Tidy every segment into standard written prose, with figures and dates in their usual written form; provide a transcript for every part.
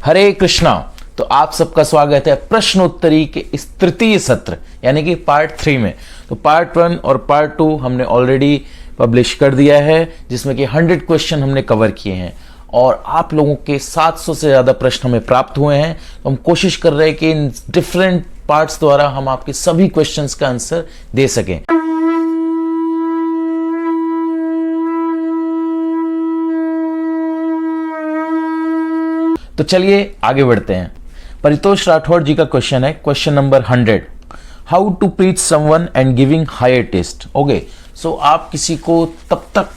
हरे कृष्णा। तो आप सबका स्वागत है प्रश्नोत्तरी के इस तृतीय सत्र यानी कि पार्ट 3 में। तो पार्ट 1 और पार्ट 2 हमने ऑलरेडी पब्लिश कर दिया है, जिसमें कि 100 क्वेश्चन हमने कवर किए हैं और आप लोगों के 700 से ज्यादा प्रश्न हमें प्राप्त हुए हैं। तो हम कोशिश कर रहे हैं कि इन डिफरेंट पार्ट्स द्वारा हम आपके सभी क्वेश्चंस का आंसर दे सकें। तो चलिए आगे बढ़ते हैं। परितोष राठौड़ जी का क्वेश्चन है, question number 100, how to preach someone and giving higher test. Okay, so आप किसी को तब तक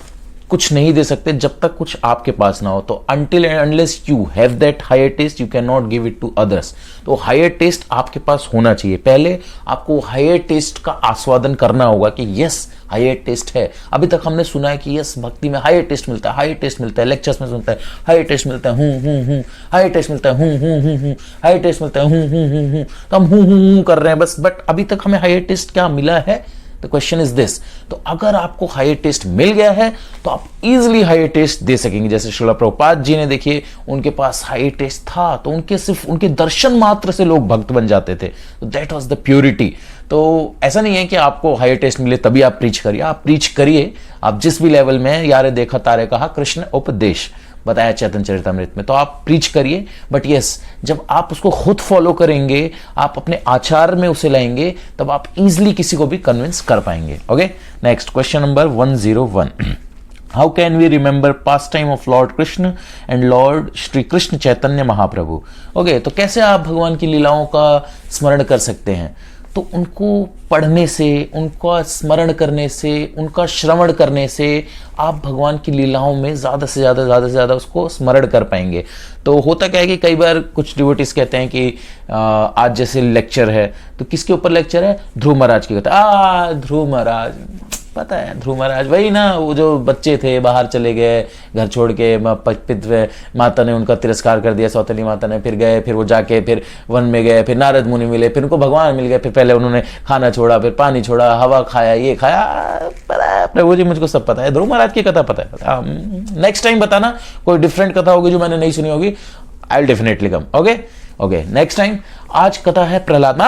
कुछ नहीं दे सकते जब तक कुछ आपके पास ना हो। तो until and unless you have that higher taste, you cannot give it to others। तो हायर टेस्ट आपके पास होना चाहिए। पहले आपको हायर टेस्ट का आस्वादन करना होगा कि यस हायर टेस्ट है। अभी तक हमने सुना है कि यस भक्ति में हायर टेस्ट मिलता है, हायर टेस्ट मिलता है, लेक्चर्स में सुनता है हायर टेस्ट मिलता है, हायर टेस्ट मिलता है, हायर टेस्ट मिलता है, तो हम कर रहे हैं बस। बट अभी तक हमें हायर टेस्ट क्या मिला है? The question is this. तो अगर आपको हायर टेस्ट मिल गया है तो आप इजिली हायर टेस्ट दे सकेंगे। जैसे श्रील प्रभुपाद जी ने, देखिए उनके पास हायर टेस्ट था तो उनके सिर्फ उनके दर्शन मात्र से लोग भक्त बन जाते थे। तो दैट वाज द प्योरिटी। तो ऐसा नहीं है कि आपको हायर टेस्ट मिले तभी आप प्रीच करिए, आप प्रीच करिए, आप जिस भी लेवल में। यारे देखा तारे कहा कृष्ण उपदेश बताया चैतन्य चरितमृत में, तो आप प्रीच करिए। बट यस, जब आप उसको खुद फॉलो करेंगे, आप अपने आचार में उसे लाएंगे, तब आप इजीली किसी को भी कन्विंस कर पाएंगे। Okay, next question number 101, how can we remember past time of Lord Krishna and Lord Shri Krishna Chaitanya Mahaprabhu. Okay, तो कैसे आप भगवान की लीलाओं का स्मरण कर सकते हैं? तो उनको पढ़ने से, उनका स्मरण करने से, उनका श्रवण करने से आप भगवान की लीलाओं में ज्यादा से ज्यादा उसको स्मरण कर पाएंगे। तो होता क्या है कि कई बार कुछ डिवोटीज कहते हैं कि आज जैसे लेक्चर है, तो किसके ऊपर लेक्चर है? ध्रुव महाराज की। कहता है ध्रुव महाराज, पता है ध्रुव महाराज वही ना, वो जो बच्चे थे बाहर चले गए घर छोड़ के, माता ने उनका तिरस्कार कर दिया, सौतेली माता ने, फिर गए, फिर वो जाके फिर वन में गए, फिर नारद मुनि मिले, फिर उनको भगवान मिल गए, फिर पहले उन्होंने खाना छोड़ा, फिर पानी छोड़ा, हवा खाया, ये खाया, पता है प्रभु जी मुझको सब पता है। ध्रुव महाराज की कथा पता है। नेक्स्ट टाइम बताना कोई डिफरेंट कथा होगी जो मैंने नहीं सुनी होगी, I will definitely come. Okay, next time. आज कथा है प्रहलाद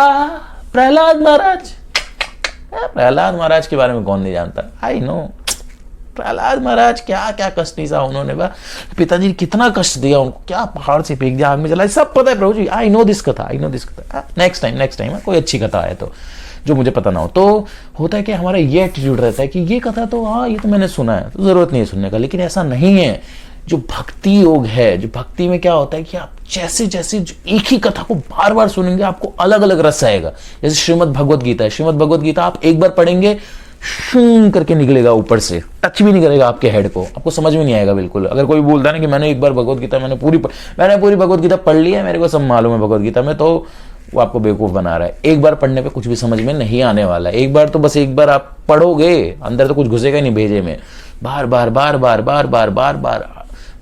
महाराज। प्रहलाद महाराज के बारे में कौन नहीं जानता? आई नो प्रहलाद महाराज क्या क्या कष्ट नहीं सहा उन्होंने, पिताजी ने कितना कष्ट दिया उनको, क्या पहाड़ से फेंक दिया, आग में जला, सब पता है प्रभु जी। आई नो दिस कथा। नेक्स्ट टाइम कोई अच्छी कथा है तो जो मुझे पता ना हो। तो होता है कि हमारा ये एटीट्यूड रहता है कि ये कथा तो ये तो मैंने सुना है, तो जरूरत नहीं है सुनने का। लेकिन ऐसा नहीं है। जो भक्ति योग है, जो भक्ति में क्या होता है कि आप जैसे एक ही कथा को बार बार सुनेंगे, आपको अलग अलग रस आएगा। जैसे श्रीमद् भगवत गीता है, श्रीमद् भगवत गीता आप एक बार पढ़ेंगे, शूं करके निकलेगा ऊपर से, टच भी नहीं करेगा आपके हेड को, आपको समझ में नहीं आएगा बिल्कुल। अगर कोई बोलता है ना कि मैंने एक बार भगवत गीता, मैंने पूरी भगवत गीता पढ़ ली है, मेरे को सब मालूम है भगवत गीता में, तो वो आपको बेवकूफ बना रहा है। एक बार पढ़ने पे कुछ भी समझ में नहीं आने वाला है। एक बार तो बस एक बार आप पढ़ोगे, अंदर तो कुछ घुसेगा ही नहीं भेजे में।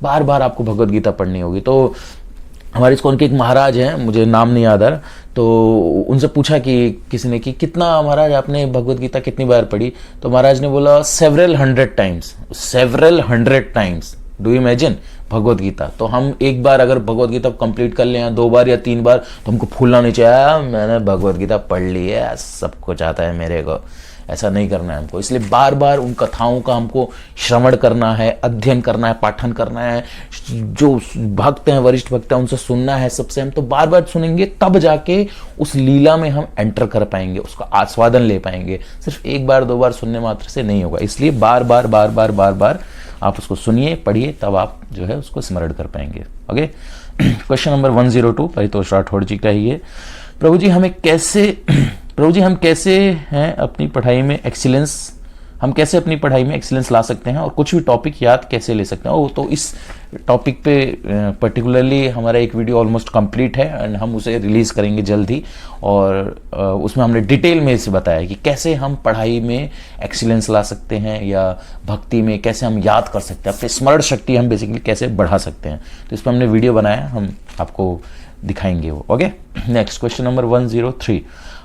बार बार आपको भगवत गीता पढ़नी होगी। तो हमारे इस्कॉन के एक महाराज हैं, मुझे नाम नहीं याद आ रहा, तो उनसे पूछा कि किसी ने कि कितना महाराज आपने भगवत गीता कितनी बार पढ़ी? तो महाराज ने बोला several hundred times. Do you imagine Bhagavad Gita? तो हम एक बार अगर भगवत गीता कंप्लीट कर लें, 2 बार या 3 बार, तो हमको फूलना नहीं चाहिए मैंने भगवत गीता पढ़ ली है, सब कुछ आता है मेरे को। ऐसा नहीं करना है हमको। इसलिए बार बार उन कथाओं का हमको श्रवण करना है, अध्ययन करना है, पाठन करना है। जो भक्त हैं, वरिष्ठ भक्त हैं, उनसे सुनना है सबसे। हम तो बार बार सुनेंगे, तब जाके उस लीला में हम एंटर कर पाएंगे, उसका आस्वादन ले पाएंगे। सिर्फ एक बार 2 बार सुनने मात्र से नहीं होगा। इसलिए बार बार आप उसको सुनिए, पढ़िए, तब आप जो है उसको स्मरण कर पाएंगे। Okay, question number 102 Paritosh Rathore ji का ही है। प्रभु जी हम कैसे हैं अपनी पढ़ाई में एक्सीलेंस ला सकते हैं और कुछ भी टॉपिक याद कैसे ले सकते हैं? तो इस टॉपिक पे पर्टिकुलरली हमारा एक वीडियो ऑलमोस्ट कंप्लीट है एंड हम उसे रिलीज करेंगे जल्द ही। और उसमें हमने डिटेल में इसे बताया कि कैसे हम पढ़ाई में एक्सीलेंस ला सकते हैं या भक्ति में कैसे हम याद कर सकते हैं, अपनी स्मरण शक्ति हम बेसिकली कैसे बढ़ा सकते हैं। तो इस पर हमने वीडियो बनाया, हम आपको दिखाएंगे वो। Okay, next question number 103,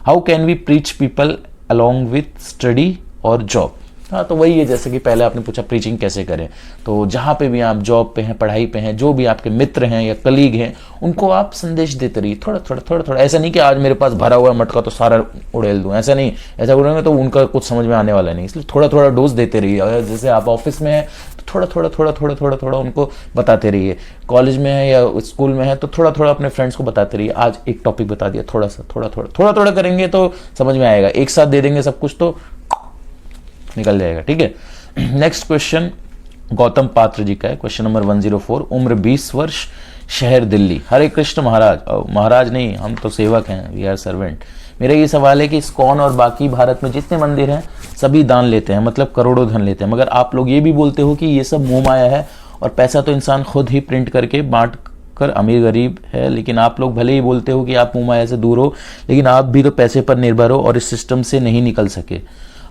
how can we preach people along with study और जॉब? हाँ, तो वही है जैसे कि पहले आपने पूछा प्रीचिंग कैसे करें, तो जहाँ पे भी आप जॉब पे हैं, पढ़ाई पे हैं, जो भी आपके मित्र हैं या कलीग हैं, उनको आप संदेश देते रहिए थोड़ा थोड़ा थोड़ा थोड़ा। ऐसा नहीं कि आज मेरे पास भरा हुआ है मटका तो सारा उड़ेल दूं, ऐसा नहीं। ऐसा उड़ेंगे तो उनका कुछ समझ में आने वाला नहीं, इसलिए थोड़ा थोड़ा डोज देते रहिए। और जैसे आप ऑफिस में हैं तो थोड़ा थोड़ा थोड़ा थोड़ा थोड़ा थोड़ा उनको बताते रहिए। कॉलेज में है या स्कूल में है तो थोड़ा थोड़ा अपने फ्रेंड्स को बताते रहिए। आज एक टॉपिक बता दिया, थोड़ा सा थोड़ा थोड़ा थोड़ा थोड़ा करेंगे तो समझ में आएगा। एक साथ दे देंगे सब कुछ तो निकल जाएगा, ठीक है। नेक्स्ट क्वेश्चन गौतम पात्र जी का है, क्वेश्चन नंबर 104। उम्र 20 वर्ष, शहर दिल्ली। हरे कृष्ण महाराज। महाराज नहीं, हम तो सेवक हैं, वी आर सर्वेंट। मेरा ये सवाल है कि इस्कॉन और बाकी भारत में जितने मंदिर हैं सभी दान लेते हैं, मतलब करोड़ों धन लेते हैं, मगर आप लोग ये भी बोलते हो कि ये सब मोह माया है और पैसा तो इंसान खुद ही प्रिंट करके बांट कर अमीर गरीब है। लेकिन आप लोग भले ही बोलते हो कि आप मोह माया से दूर हो, लेकिन आप भी तो पैसे पर निर्भर हो और इस सिस्टम से नहीं निकल सके।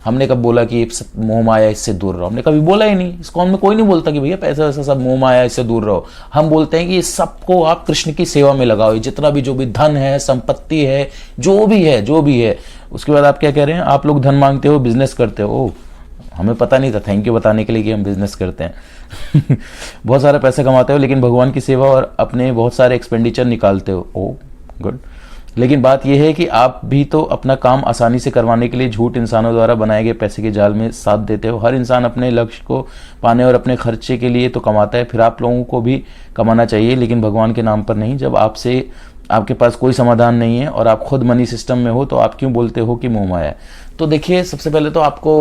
हमने कब बोला कि मोह माया इससे दूर रहो? हमने कभी बोला ही नहीं। इस्कॉन में कोई नहीं बोलता कि भैया पैसा वैसा सब मोह माया इससे दूर रहो। हम बोलते हैं कि ये सबको आप कृष्ण की सेवा में लगाओ। जितना भी जो भी धन है, संपत्ति है, जो भी है। उसके बाद आप क्या कह रहे हैं? आप लोग धन मांगते हो, बिजनेस करते हो। हमें पता नहीं था, थैंक यू बताने के लिए कि हम बिजनेस करते हैं। बहुत सारा पैसा कमाते हो लेकिन भगवान की सेवा और अपने बहुत सारे एक्सपेंडिचर निकालते हो। ओ गुड। लेकिन बात यह है कि आप भी तो अपना काम आसानी से करवाने के लिए झूठ इंसानों द्वारा बनाए गए पैसे के जाल में साथ देते हो। हर इंसान अपने लक्ष्य को पाने और अपने खर्चे के लिए तो कमाता है, फिर आप लोगों को भी कमाना चाहिए, लेकिन भगवान के नाम पर नहीं। जब आपके पास कोई समाधान नहीं है और आप खुद मनी सिस्टम में हो तो आप क्यों बोलते हो कि मोह माया है? तो देखिए, सबसे पहले तो आपको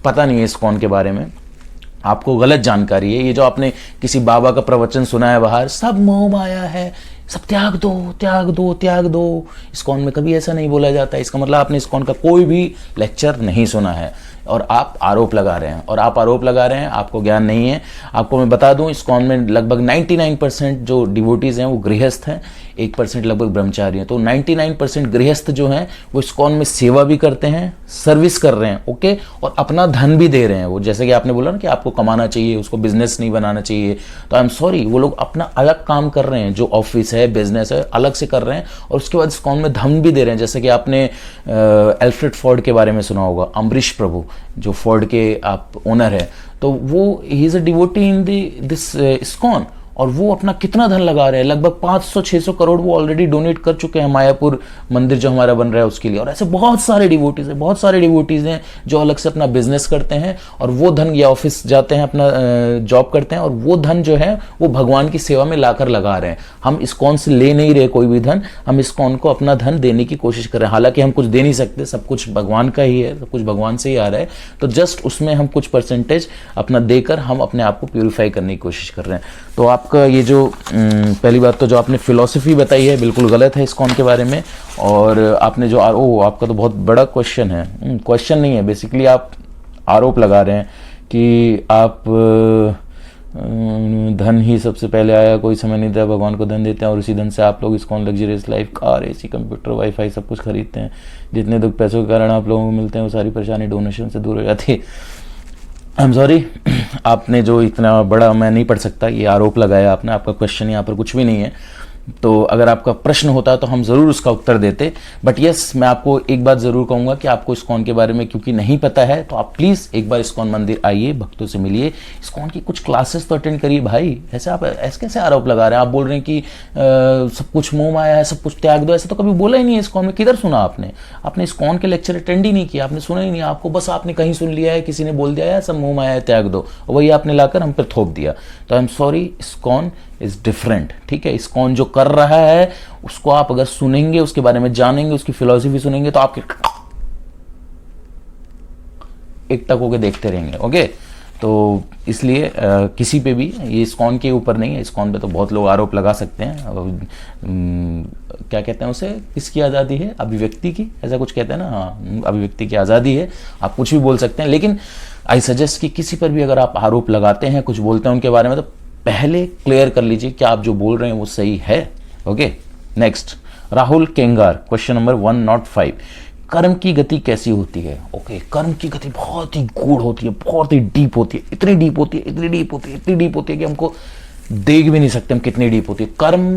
पता नहीं है इस्कॉन के बारे में, आपको गलत जानकारी है। ये जो आपने किसी बाबा का प्रवचन सुना है बाहर, सब मोह माया है, सब त्याग दो त्याग दो त्याग दो, इस्कॉन में कभी ऐसा नहीं बोला जाता है। इसका मतलब आपने इस्कॉन का कोई भी लेक्चर नहीं सुना है और आप आरोप लगा रहे हैं, आपको ज्ञान नहीं है। आपको मैं बता दूं, इस्कॉन में लगभग 99% जो डिवोटीज हैं वो गृहस्थ हैं, 1% लगभग ब्रह्मचारी हैं। तो 99% गृहस्थ जो हैं वो इस्कॉन में सेवा भी करते हैं, सर्विस कर रहे हैं, ओके, और अपना धन भी दे रहे हैं। वो जैसे कि आपने बोला ना कि आपको कमाना चाहिए, उसको बिजनेस नहीं बनाना चाहिए, तो आई एम सॉरी, वो लोग अपना अलग काम कर रहे हैं, जो ऑफिस है, बिजनेस है, अलग से कर रहे हैं, और उसके बाद इस्कॉन में धन भी दे रहे हैं। जैसे कि आपने एल्फ्रेड फोर्ड के बारे में सुना होगा, अम्बरीश प्रभु जो फोर्ड के आप ओनर है, तो वो ही is a devotee in this ISKCON, और वो अपना कितना धन लगा रहे हैं, लगभग 500-600 करोड़ वो ऑलरेडी डोनेट कर चुके हैं मायापुर मंदिर जो हमारा बन रहा है उसके लिए। और ऐसे बहुत सारे डिवोटीज हैं जो अलग से अपना बिजनेस करते हैं और वो धन, या ऑफिस जाते हैं, अपना जॉब करते हैं, और वो धन जो है वो भगवान की सेवा में लाकर लगा रहे हैं। हम इस्कॉन से ले नहीं रहे कोई भी धन, हम इस्कॉन को अपना धन देने की कोशिश कर रहे हैं। हालांकि हम कुछ दे नहीं सकते, सब कुछ भगवान का ही है, सब कुछ भगवान से ही आ रहा है, तो जस्ट उसमें हम कुछ परसेंटेज अपना देकर हम अपने आप को प्यूरिफाई करने की कोशिश कर रहे हैं। तो आपका ये जो पहली बात तो जो आपने फिलॉसफी बताई है बिल्कुल गलत है इस्कॉन के बारे में। और आपने जो आपका तो बहुत बड़ा क्वेश्चन है, क्वेश्चन नहीं है, बेसिकली आप आरोप लगा रहे हैं कि आप धन ही सबसे पहले आया, कोई समय नहीं था, भगवान को धन देते हैं और उसी धन से आप लोग ISKCON luxurious life, car, AC, computer, wifi सब कुछ खरीदते हैं। जितने दुख पैसों के कारण आप लोगों को मिलते हैं वो सारी परेशानी डोनेशन से दूर हो जाती है। आई एम सॉरी, आपने जो इतना बड़ा, मैं नहीं पढ़ सकता, ये आरोप लगाया आपने, आपका क्वेश्चन यहाँ पर कुछ भी नहीं है। तो अगर आपका प्रश्न होता तो हम ज़रूर उसका उत्तर देते। बट यस, मैं आपको एक बात ज़रूर कहूँगा कि आपको इस्कॉन के बारे में क्योंकि नहीं पता है, तो आप प्लीज़ एक बार इस्कॉन मंदिर आइए, भक्तों से मिलिए, इस्कॉन की कुछ क्लासेस तो अटेंड करिए भाई। ऐसे आप ऐसे कैसे आरोप लगा रहे हैं? आप बोल रहे हैं कि सब कुछ मोह माया है, सब कुछ त्याग दो, ऐसा तो कभी बोला ही नहीं है इस्कॉन में। किधर सुना आपने इस्कॉन के लेक्चर अटेंड ही नहीं किया, आपने सुना ही नहीं, आपको बस आपने कहीं सुन लिया है, किसी ने बोल दिया है सब मोह माया है, त्याग दो, वही आपने लाकर हम पर थोप दिया। तो आई am sorry, ISKCON is different, ठीक है। इस्कॉन जो कर रहा है उसको आप अगर सुनेंगे, उसके बारे में जानेंगे, उसकी फिलॉसफी सुनेंगे, तो आपके एक टक होके देखते रहेंगे, ओके। तो इसलिए किसी पे भी, ये इस्कॉन के ऊपर नहीं है, इस्कॉन पे तो बहुत लोग आरोप लगा सकते हैं। क्या कहते हैं उसे, किसकी आज़ादी है, अभिव्यक्ति की, ऐसा कुछ कहते हैं ना, हाँ, अभिव्यक्ति की आज़ादी है, आप कुछ भी बोल सकते हैं। लेकिन आई सजेस्ट कि किसी पर भी अगर आप आरोप लगाते हैं, कुछ बोलते हैं उनके बारे में, तो पहले क्लियर कर लीजिए कि आप जो बोल रहे हैं वो सही है, okay. Next, Rahul Kengar, question number 105। कर्म की गति कैसी होती है? ओके, कर्म की गति बहुत ही गूढ़ होती है, बहुत ही डीप होती है, इतनी डीप होती है कि हमको देख भी नहीं सकते हम कितनी डीप होती है। कर्म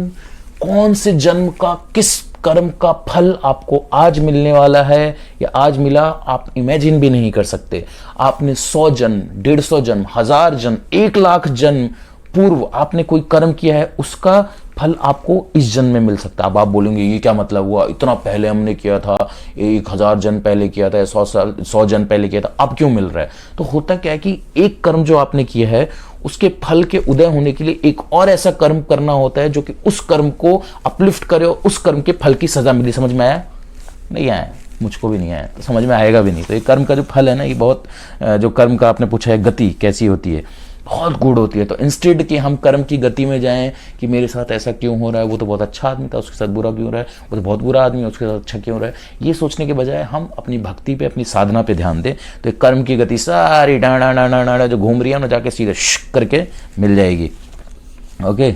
कौन से जन्म का किस कर्म का फल आपको आज मिलने वाला है या आज मिला, आप इमेजिन भी नहीं कर सकते। आपने 100 जन्म, 150 जन्म, 1000 जन्म, 1,00,000 जन्म पूर्व आपने कोई कर्म किया है, उसका फल आपको इस जन्म में मिल सकता है। अब आप बोलेंगे ये क्या मतलब हुआ, इतना पहले हमने किया था, 1000 जन्म पहले किया था, 100 जन्म पहले किया था, अब क्यों मिल रहा है? तो होता क्या है कि एक कर्म जो आपने किया है उसके फल के उदय होने के लिए एक और ऐसा कर्म करना होता है जो कि उस कर्म को अपलिफ्ट करे और उस कर्म के फल की सजा मिली। समझ में आया? नहीं आया, मुझको भी नहीं आया, तो समझ में आएगा भी नहीं। तो ये कर्म का जो फल है ना, ये बहुत, जो कर्म का आपने पूछा है गति कैसी होती है, बहुत गुड होती है। तो इंस्टेड कि हम कर्म की गति में जाएं कि मेरे साथ ऐसा क्यों हो रहा है, वो तो बहुत अच्छा आदमी था उसके साथ बुरा क्यों हो रहा है, वो तो बहुत बुरा आदमी है उसके साथ अच्छा क्यों हो रहा है, ये सोचने के बजाय हम अपनी भक्ति पे, अपनी साधना पे ध्यान दें, तो कर्म की गति सारी डांडा डांडा डांडा जो घूम रही है ना, जाके सीधे करके मिल जाएगी। Okay,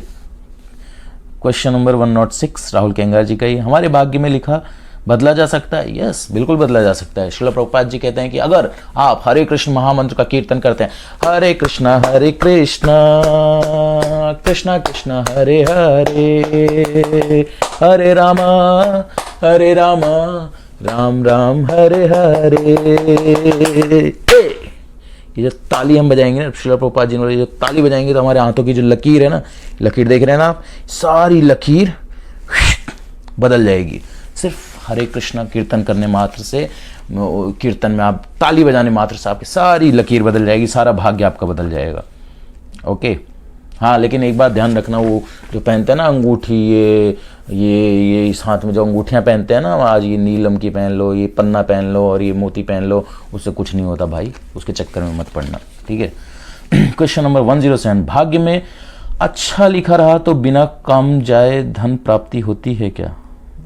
question number 106 Rahul Kengar ji का ही, हमारे भाग्य में लिखा बदला जा सकता है? यस, बिल्कुल बदला जा सकता है। श्रील प्रभुपाद जी कहते हैं कि अगर आप हरे कृष्ण महामंत्र का कीर्तन करते हैं, हरे कृष्णा कृष्णा कृष्णा हरे हरे, हरे रामा राम राम हरे हरे, ये जो ताली हम बजाएंगे ना, श्रील प्रभुपाद जी ने जो ताली बजाएंगे तो हमारे हाथों की जो लकीर है ना, लकीर देख रहे हैं ना आप, सारी लकीर बदल जाएगी। सिर्फ हरे कृष्णा कीर्तन करने मात्र से, कीर्तन में आप ताली बजाने मात्र से आपकी सारी लकीर बदल जाएगी, सारा भाग्य आपका बदल जाएगा। ओके, हाँ, लेकिन एक बात ध्यान रखना, वो जो पहनते हैं ना अंगूठी, ये इस हाथ में जो अंगूठियां पहनते हैं ना, आज ये नीलम की पहन लो, ये पन्ना पहन लो और ये मोती पहन लो, उससे कुछ नहीं होता भाई, उसके चक्कर में मत पड़ना, ठीक है। क्वेश्चन नंबर 107, भाग्य में अच्छा लिखा रहा तो बिना काम जाए धन प्राप्ति होती है क्या?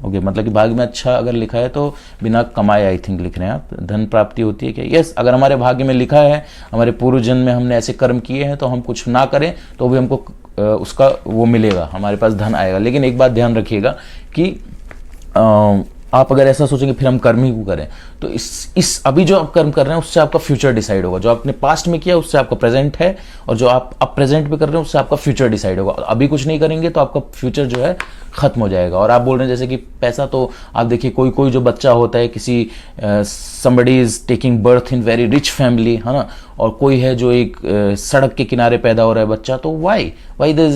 ओके, मतलब कि भाग्य में अच्छा अगर लिखा है तो बिना कमाए, आई थिंक लिख रहे हैं आप, धन प्राप्ति होती है क्या? यस, अगर हमारे भाग्य में लिखा है, हमारे पूर्व जन्म में हमने ऐसे कर्म किए हैं, तो हम कुछ ना करें तो भी हमको उसका वो मिलेगा, हमारे पास धन आएगा। लेकिन एक बात ध्यान रखिएगा कि आप अगर ऐसा सोचेंगे फिर हम कर्म ही क्यों करें, तो इस अभी जो आप कर्म कर रहे हैं उससे आपका फ्यूचर डिसाइड होगा। जो आपने पास्ट में किया उससे आपका प्रेजेंट है, और जो आप अब प्रेजेंट में कर रहे हैं उससे आपका फ्यूचर डिसाइड होगा। अभी कुछ नहीं करेंगे तो आपका फ्यूचर जो है खत्म हो जाएगा। और आप बोल रहे हैं जैसे कि पैसा, तो आप देखिए कोई जो बच्चा होता है, किसी somebody is taking birth in very rich family, है ना, और कोई है जो एक सड़क के किनारे पैदा हो रहा है बच्चा, तो वाई देयर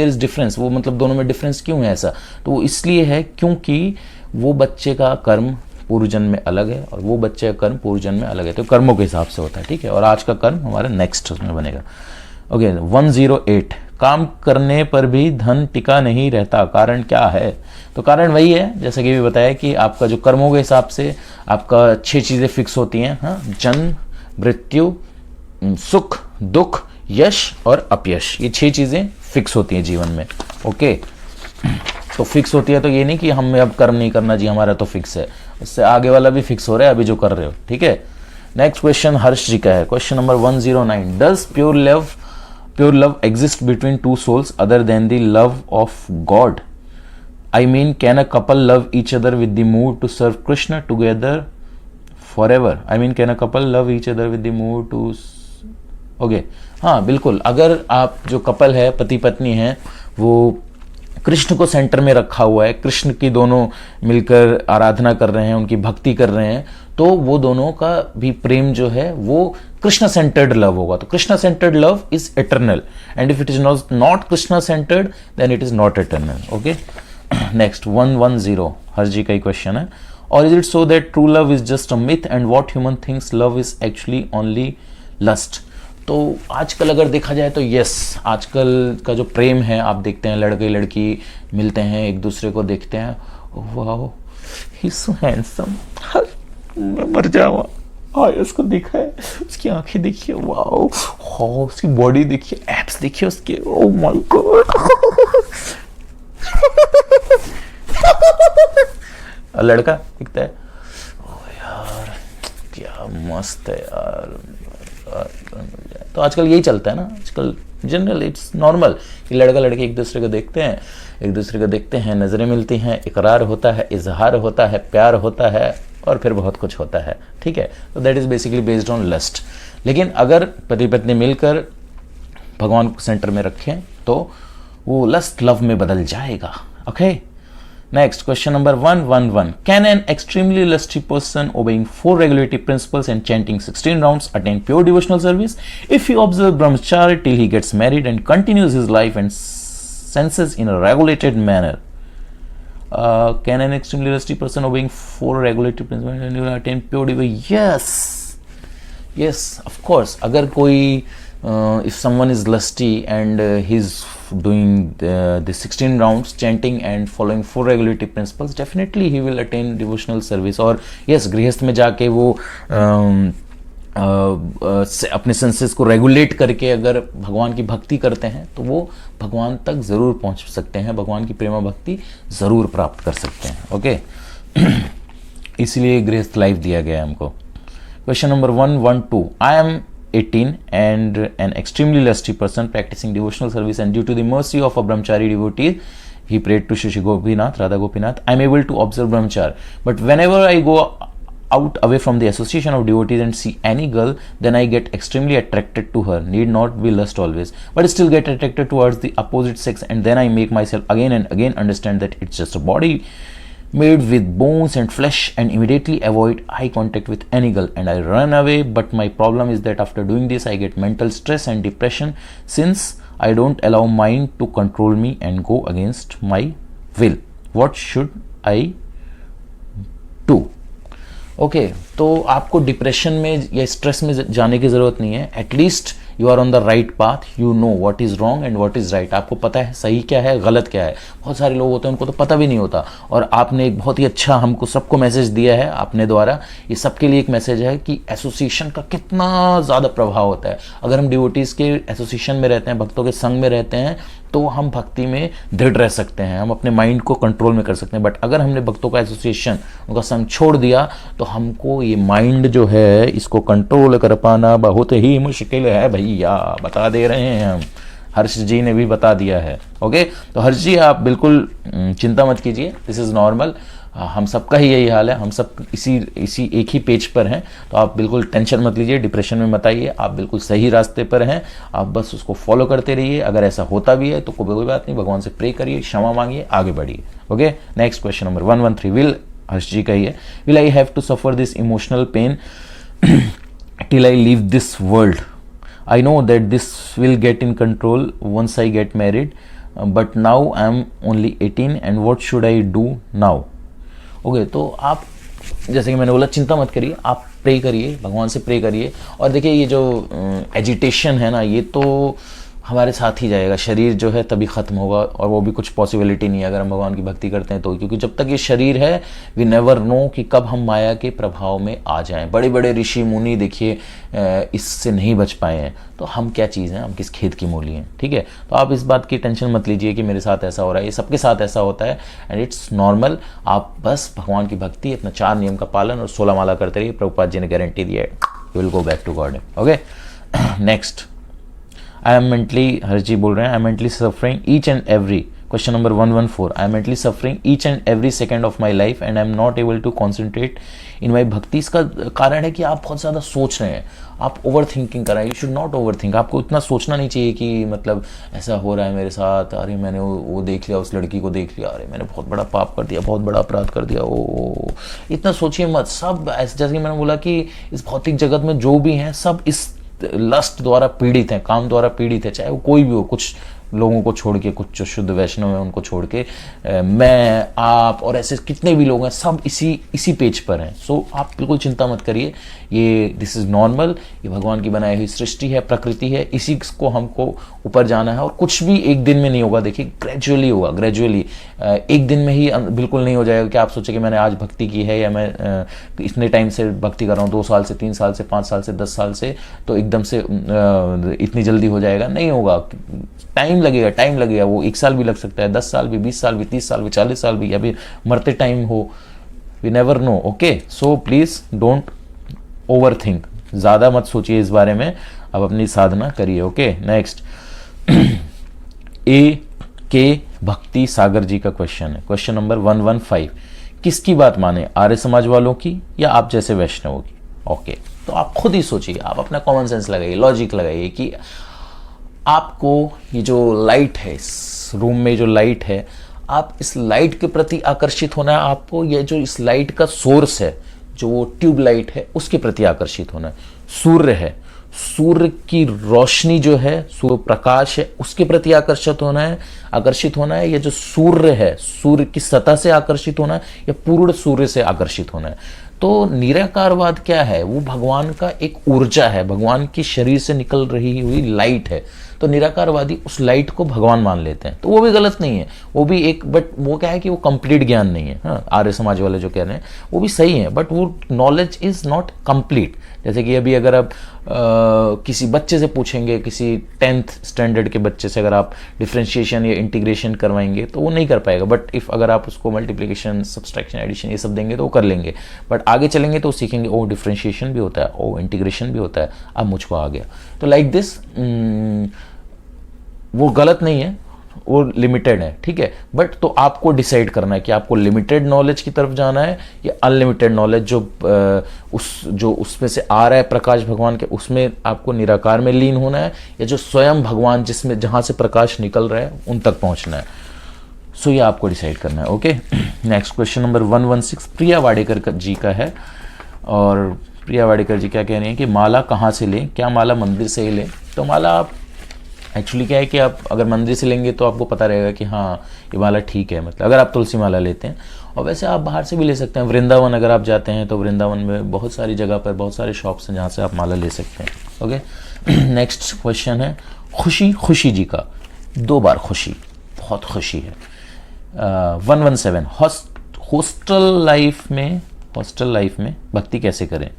इज डिफरेंस, वो मतलब दोनों में डिफरेंस क्यों है ऐसा? तो वो इसलिए है क्योंकि वो बच्चे का कर्म पूर्व जन्म में अलग है और वो बच्चे का कर्म पूर्व जन्म में अलग है, तो कर्मों के हिसाब से होता है, ठीक है। और आज का कर्म हमारा नेक्स्ट उसमें बनेगा। ओके, 108, काम करने पर भी धन टिका नहीं रहता, कारण क्या है? तो कारण वही है जैसा कि भी बताया कि आपका जो कर्मों के हिसाब से आपका 6 चीजें फिक्स होती हैं, हाँ, जन्म, मृत्यु, सुख, दुख, यश और अपयश, ये 6 चीजें फिक्स होती हैं जीवन में। ओके, तो फिक्स होती है तो ये नहीं कि हमें अब कर्म नहीं करना जी, हमारा तो फिक्स है, उससे आगे वाला भी फिक्स हो रहा है अभी जो कर रहे हो, ठीक है। नेक्स्ट क्वेश्चन हर्ष जी का है, question number 109, does pure love exist between two souls other than the love of God? I mean, can a couple love each other with the mood to serve Krishna together forever? I mean, can a couple love each other with the mood to... Okay, हाँ बिल्कुल, अगर आप जो couple है, पति पत्नी है, वो कृष्ण को सेंटर में रखा हुआ है, कृष्ण की दोनों मिलकर आराधना कर रहे हैं, उनकी भक्ति कर रहे हैं, तो वो दोनों का भी प्रेम जो है वो कृष्णा सेंटर्ड लव होगा। तो Krishna centered love is eternal, and if it is not Krishna centered then it is not eternal. Okay, next 110 Harsh ji का ही क्वेश्चन है, और is it so that true love is just a myth and what human thinks love is actually only lust? तो आजकल अगर देखा जाए तो यस, आजकल का जो प्रेम है, आप देखते हैं लड़के लड़की मिलते हैं, एक दूसरे को देखते हैं, wow he is so handsome, मैं मर जाऊँ, हाँ उसको देखा है, उसकी आंखें देखिए, वाओ, हाँ उसकी बॉडी देखिए, एब्स देखिए उसके, ओह माय गॉड। लड़का दिखता है, ओह यार क्या मस्त है यार। तो आजकल यही चलता है ना, आजकल जनरल इट्स नॉर्मल कि लड़का लड़की एक दूसरे को देखते हैं, नजरें मिलती हैं, इकरार होता है, इजहार होता है, प्यार होता है, और फिर बहुत कुछ होता है, ठीक है। तो that is basically based on lust. लेकिन अगर पति पत्नी मिलकर भगवान को सेंटर में रखें तो वो लस्ट लव में बदल जाएगा। Okay, Next, question number 111. Can an extremely lusty person obeying 4 regulative principles and chanting 16 rounds attain pure devotional service? If he observes brahmacharya till he gets married and continues his life and senses in a regulated manner, can an extremely lusty person obeying 4 regulative principles and attain pure devotion? Yes, of course. अगर कोई if someone is lusty and he's doing the 16 rounds chanting and following 4 regulative principles, definitely he will attain devotional service. और yes, गृहस्थ में जाके वो अपने senses को regulate करके अगर भगवान की भक्ति करते हैं तो वो भगवान तक ज़रूर पहुंच सकते हैं, भगवान की प्रेमा भक्ति ज़रूर प्राप्त कर सकते हैं. ओके इसलिए गृहस्थ लाइफ दिया गया है हमको. Question number 112. I am 18 and an extremely lusty person practicing devotional service, and due to the mercy of a brahmachari devotee, he prayed to Shri Gopinath, Radha Gopinath, I am able to observe brahmacharya. But whenever I go out away from the association of devotees and see any girl, then I get extremely attracted to her. Need not be lust always, but still get attracted towards the opposite sex, and then I make myself again and again understand that it's just a body made with bones and flesh, and immediately avoid eye contact with any girl and I run away. But my problem is that after doing this I get mental stress and depression, since I don't allow mind to control me and go against my will. What should I do? Okay तो आपको depression में या stress में जाने की ज़रूरत नहीं है. At least you are on the right path, you know what is wrong and what is right. आपको पता है सही क्या है गलत क्या है. बहुत सारे लोग होते हैं उनको तो पता भी नहीं होता, और आपने एक बहुत ही अच्छा हमको सबको मैसेज दिया है आपने द्वारा. ये सबके लिए एक मैसेज है कि एसोसिएशन का कितना ज़्यादा प्रभाव होता है. अगर हम डिवोटीज़ के एसोसिएशन में रहते हैं, भक्तों के संग में रहते हैं, तो हम भक्ति में दृढ़ रह सकते हैं, हम अपने माइंड को कंट्रोल में कर सकते हैं. बट अगर हमने भक्तों का एसोसिएशन, उनका संग छोड़ दिया, तो हमको ये माइंड जो है इसको कंट्रोल कर पाना बहुत ही मुश्किल है भैया. बता दे रहे हैं हम, हर्ष जी ने भी बता दिया है. ओके तो हर्ष जी आप बिल्कुल चिंता मत कीजिए, दिस इज़ नॉर्मल. हम सबका ही यही हाल है, हम सब इसी एक ही पेज पर हैं. तो आप बिल्कुल टेंशन मत लीजिए, डिप्रेशन में मत आइए, आप बिल्कुल सही रास्ते पर हैं. आप बस उसको फॉलो करते रहिए. अगर ऐसा होता भी है तो कोई बात नहीं, भगवान से प्रे करिए, क्षमा मांगिए, आगे बढ़िए. Okay next question number 113. Will Harsh ji कहिए, will I have to suffer this emotional pain till I leave this world? I know that this will get in control once I get married, but now I am only 18 and what should I do now? Okay तो आप जैसे कि मैंने बोला चिंता मत करिए, आप प्रे करिए, भगवान से प्रे करिए. और देखिए ये जो एजिटेशन है ना, ये तो हमारे साथ ही जाएगा. शरीर जो है तभी ख़त्म होगा, और वो भी कुछ पॉसिबिलिटी नहीं है अगर हम भगवान की भक्ति करते हैं तो. क्योंकि जब तक ये शरीर है, वी नेवर नो कि कब हम माया के प्रभाव में आ जाएं. बड़े बड़े ऋषि मुनि देखिए इससे नहीं बच पाए हैं, तो हम क्या चीज़ हैं, हम किस खेत की मूली हैं. ठीक है, तो आप इस बात की टेंशन मत लीजिए कि मेरे साथ ऐसा हो रहा है. ये सबके साथ ऐसा होता है एंड इट्स नॉर्मल. आप बस भगवान की भक्ति, अपना 4 नियम का पालन और 16 माला करते रहिए. प्रभुपाद जी ने गारंटी दिया है, you will go back to God. Okay next, I am mentally, Harsh ji बोल रहे हैं, I am mentally suffering each and every. Question number 114. I am mentally suffering each and every second of my life and I am not able to concentrate in my bhakti. इसका कारण है कि आप बहुत ज़्यादा सोच रहे हैं, आप ओवर थिंकिंग कर रहे हैं. You should not over think. आपको इतना सोचना नहीं चाहिए कि मतलब ऐसा हो रहा है मेरे साथ, अरे मैंने वो देख लिया, उस लड़की को देख लिया, अरे मैंने बहुत बड़ा पाप कर दिया, बहुत बड़ा अपराध कर दिया. ओ इतना सोचिए मत. सब ऐसे, जैसे कि मैंने बोला कि इस भौतिक जगत में जो भी हैं सब इस लस्ट द्वारा पीड़ित हैं, काम द्वारा पीड़ित है, चाहे वो कोई भी हो. कुछ लोगों को छोड़ के, कुछ जो शुद्ध वैष्णव हैं उनको छोड़ के, मैं, आप और ऐसे कितने भी लोग हैं, सब इसी पेज पर हैं. सो आप बिल्कुल चिंता मत करिए. ये दिस इज़ नॉर्मल. ये भगवान की बनाई हुई सृष्टि है, प्रकृति है, इसी को हमको ऊपर जाना है. और कुछ भी एक दिन में नहीं होगा. देखिए ग्रेजुअली होगा, ग्रेजुअली. एक दिन में ही बिल्कुल नहीं हो जाएगा कि आप सोचे कि मैंने आज भक्ति की है या मैं इतने टाइम से भक्ति कर रहा हूँ, 2 साल से, 3 साल से, 5 साल से, 10 साल से, तो एकदम से इतनी जल्दी हो जाएगा. नहीं होगा, टाइम लगेगा. वो 1 साल भी लग सकता है, 10 साल भी, 20 साल भी, 30 साल भी, 40 साल भी, अभी मरते टाइम हो. We never know. Okay so please don't over think. ज़्यादा मत सोचिए इस बारे में, अब अपनी साधना करिए. ओके नेक्स्ट, ए के भक्ति सागर जी का क्वेश्चन है. Question number 115. किसकी बात माने, आर्य समाज वालों की या आप जैसे वैष्णवों की? ओके तो आप खुद ही सोचिए, आप अपना कॉमन सेंस लगाइए, लॉजिक लगाइए कि आपको ये जो लाइट है, इस रूम में जो लाइट है, आप इस लाइट के प्रति आकर्षित होना है आपको, ये जो इस लाइट का सोर्स है, जो वो ट्यूब लाइट है, उसके प्रति आकर्षित होना है। सूर्य है, सूर्य की रोशनी जो है, सूर्य प्रकाश है, उसके प्रति आकर्षित होना है। ये जो सूर्य है, सूर्य की सतह से आकर्षित होना है या पूर्ण सूर्य से आकर्षित होना है। तो निराकारवाद क्या है? वो भगवान का एक ऊर्जा है, भगवान की शरीर से निकल रही हुई लाइट है। तो निराकारवादी उस लाइट को भगवान मान लेते हैं, तो वो भी गलत नहीं है, वो भी एक, बट वो क्या है कि वो कंप्लीट ज्ञान नहीं है। हाँ, आर्य समाज वाले जो कह रहे हैं वो भी सही है, बट वो नॉलेज इज नॉट कंप्लीट। जैसे कि अभी अगर आप किसी बच्चे से पूछेंगे, किसी 10th स्टैंडर्ड के बच्चे से अगर आप डिफ्रेंशिएशन या इंटीग्रेशन करवाएंगे तो वो नहीं कर पाएगा, बट इफ अगर आप उसको मल्टीप्लिकेशन, सब्सट्रैक्शन, एडिशन ये सब देंगे तो वो कर लेंगे। बट आगे चलेंगे तो सीखेंगे ओ डिफ्रेंशिएशन भी होता है, ओ इंटीग्रेशन भी होता है, अब मुझको आ गया। तो लाइक दिस, वो गलत नहीं है, वो लिमिटेड है, ठीक है। बट तो आपको डिसाइड करना है कि आपको लिमिटेड नॉलेज की तरफ जाना है या अनलिमिटेड नॉलेज जो उसमें से आ रहा है प्रकाश भगवान के, उसमें आपको निराकार में लीन होना है, या जो स्वयं भगवान जिसमें जहां से प्रकाश निकल रहा है उन तक पहुंचना है। सो ये आपको डिसाइड करना है। ओके, नेक्स्ट क्वेश्चन नंबर 116 प्रिया वाडेकर जी का है। और प्रिया वाडेकर जी क्या कह रही हैं कि माला कहाँ से लें, क्या माला मंदिर से ही लें? तो माला आप एक्चुअली क्या है कि आप अगर मंदिर से लेंगे तो आपको पता रहेगा कि हाँ ये माला ठीक है, मतलब अगर आप तुलसी माला लेते हैं। और वैसे आप बाहर से भी ले सकते हैं, वृंदावन अगर आप जाते हैं तो वृंदावन में बहुत सारी जगह पर बहुत सारे शॉप्स हैं जहाँ से आप माला ले सकते हैं। ओके, नेक्स्ट क्वेश्चन है खुशी जी का, 2 बार खुशी, बहुत खुशी है। 117 हॉस्टल लाइफ में भक्ति कैसे करें?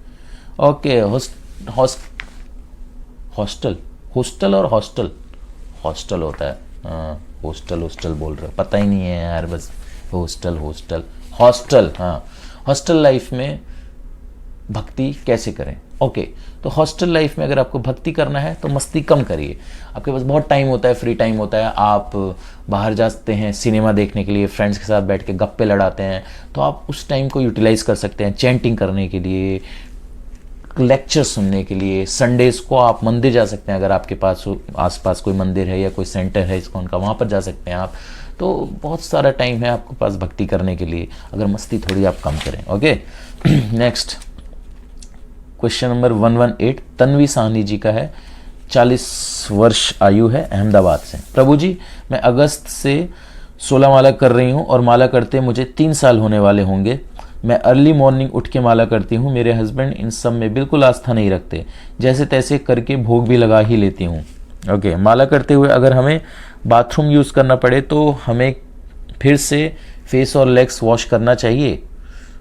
ओके, हॉस्टल और हॉस्टल होता है, हॉस्टल बोल रहे हो, पता ही नहीं है यार, बस हॉस्टल। हाँ, हॉस्टल लाइफ में भक्ति कैसे करें? ओके, तो हॉस्टल लाइफ में अगर आपको भक्ति करना है तो मस्ती कम करिए। आपके पास बहुत टाइम होता है, फ्री टाइम होता है, आप बाहर जाते हैं सिनेमा देखने के लिए, फ्रेंड्स के साथ बैठ के गप्पे लड़ाते हैं, तो आप उस टाइम को यूटिलाइज कर सकते हैं चैंटिंग करने के लिए, लेक्चर सुनने के लिए। संडेज को आप मंदिर जा सकते हैं, अगर आपके पास आसपास कोई मंदिर है या कोई सेंटर है इसको उनका, वहाँ पर जा सकते हैं आप। तो बहुत सारा टाइम है आपके पास भक्ति करने के लिए, अगर मस्ती थोड़ी आप कम करें। Okay, next question number 118 Tanvi Sahni ji का है, 40 वर्ष आयु है, अहमदाबाद से। प्रभु जी, मैं अगस्त से 16 माला कर रही हूँ और माला करते मुझे 3 साल होने वाले होंगे। मैं अर्ली मॉर्निंग उठ के माला करती हूँ। मेरे हस्बैंड इन सब में बिल्कुल आस्था नहीं रखते, जैसे तैसे करके भोग भी लगा ही लेती हूँ। ओके, माला करते हुए अगर हमें बाथरूम यूज़ करना पड़े तो हमें फिर से फेस और लेग्स वॉश करना चाहिए?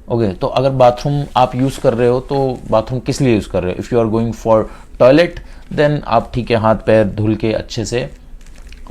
ओके, तो अगर बाथरूम आप यूज़ कर रहे हो तो बाथरूम किस लिए यूज़ कर रहे हो? If you are going for toilet then आप ठीक है हाथ पैर धुल के अच्छे से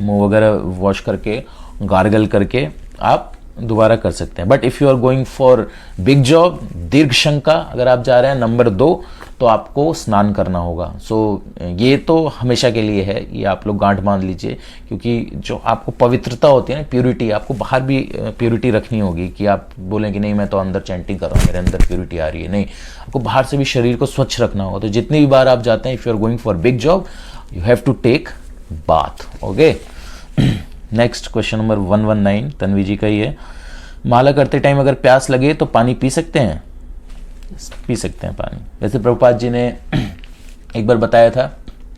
मुँह वगैरह वॉश करके गार्गल करके आप दोबारा कर सकते हैं। But if you are going for big job, दीर्घ शंका अगर आप जा रहे हैं नंबर 2, तो आपको स्नान करना होगा। सो ये तो हमेशा के लिए है, ये आप लोग गांठ बांध लीजिए, क्योंकि जो आपको पवित्रता होती है ना, प्योरिटी, आपको बाहर भी प्योरिटी रखनी होगी कि आप बोलें कि नहीं मैं तो अंदर चैंटिंग कर रहा हूँ, मेरे अंदर प्योरिटी आ रही है। नहीं, आपको बाहर से भी शरीर को स्वच्छ रखना होगा। तो जितनी भी बार आप जाते हैं, if you are going for big job, you have to take bath. Okay, next question number 119 Tanvi ji का ही है। माला करते टाइम अगर प्यास लगे तो पानी पी सकते हैं? पी सकते हैं पानी। वैसे प्रभुपाद जी ने एक बार बताया था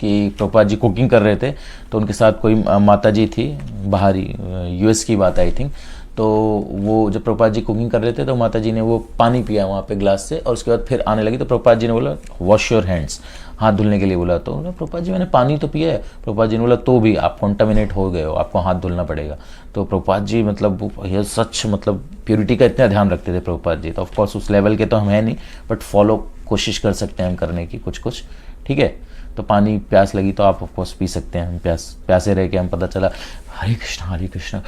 कि प्रभुपाद जी कुकिंग कर रहे थे तो उनके साथ कोई माता जी थी, बाहरी यूएस की बात आई थिंक। तो वो जब प्रभुपाद जी कुकिंग कर रहे थे तो माता जी ने वो पानी पिया वहाँ पे ग्लास से, और उसके बाद फिर आने लगी तो प्रभुपाद जी ने बोला वॉश योर हैंड्स, हाथ धुलने के लिए बोला। तो प्रभुपाद जी मैंने पानी तो पिया है। प्रभुपाद जी ने बोला तो भी आप कॉन्टामिनेट हो गए हो, आपको हाथ धुलना पड़ेगा। तो प्रभुपाद जी मतलब ये सच मतलब प्योरिटी का इतना ध्यान रखते थे प्रभुपाद जी। तो ऑफकोर्स उस लेवल के तो हम है नहीं, बट फॉलो कोशिश कर सकते हैं हम करने की कुछ, ठीक है। तो पानी प्यास लगी तो आप ऑफकोर्स पी सकते हैं। हम प्यासे रह के हम पता चला हरे कृष्णा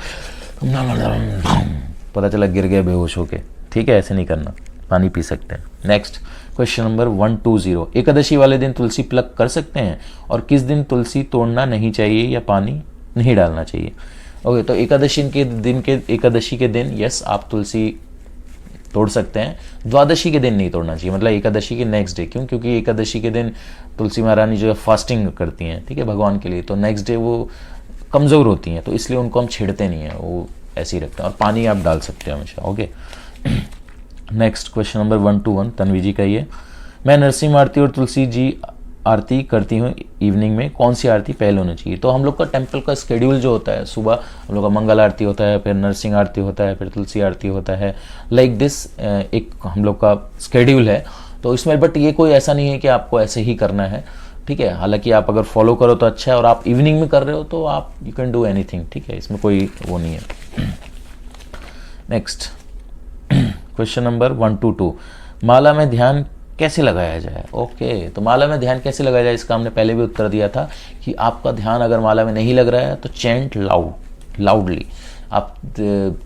पता चला गिर गए बेहोश होके, ठीक है, ऐसे नहीं करना, पानी पी सकते हैं। नेक्स्ट क्वेश्चन नंबर 120 एकादशी वाले दिन तुलसी प्लग कर सकते हैं और किस दिन तुलसी तोड़ना नहीं चाहिए या पानी नहीं डालना चाहिए? ओके, तो एकादशी के दिन यस आप तुलसी तोड़ सकते हैं। द्वादशी के दिन नहीं तोड़ना चाहिए, मतलब एकादशी के नेक्स्ट डे। क्यों? क्योंकि एकादशी के दिन तुलसी महारानी जो है फास्टिंग करती हैं, ठीक है, भगवान के लिए। तो नेक्स्ट डे वो कमज़ोर होती हैं, तो इसलिए उनको हम छेड़ते नहीं हैं। वो ऐसे ही रखते हैं, और पानी आप डाल सकते हैं हमेशा। Okay, next question number 1 to 1 Tanvi ji का ये, मैं नरसिंह आरती और तुलसी जी आरती करती हूँ इवनिंग में, कौन सी आरती पहले होनी चाहिए? तो हम लोग का टेम्पल का स्केड्यूल जो होता है, सुबह हम लोग का मंगल आरती होता है, फिर नरसिंह आरती होता है, फिर तुलसी आरती होता है, लाइक दिस एक हम लोग का स्केड्यूल है। तो इसमें बट ये कोई ऐसा नहीं है कि आपको ऐसे ही करना है, ठीक है। हालांकि आप अगर फॉलो करो तो अच्छा है, और आप इवनिंग में कर रहे हो तो आप यू कैन डू एनीथिंग, ठीक है, इसमें कोई वो नहीं है। नेक्स्ट क्वेश्चन नंबर 1 to 2, माला में ध्यान कैसे लगाया जाए? ओके, तो माला में ध्यान कैसे लगाया जाए, इसका हमने पहले भी उत्तर दिया था कि आपका ध्यान अगर माला में नहीं लग रहा है तो चैंट लाउडली, आप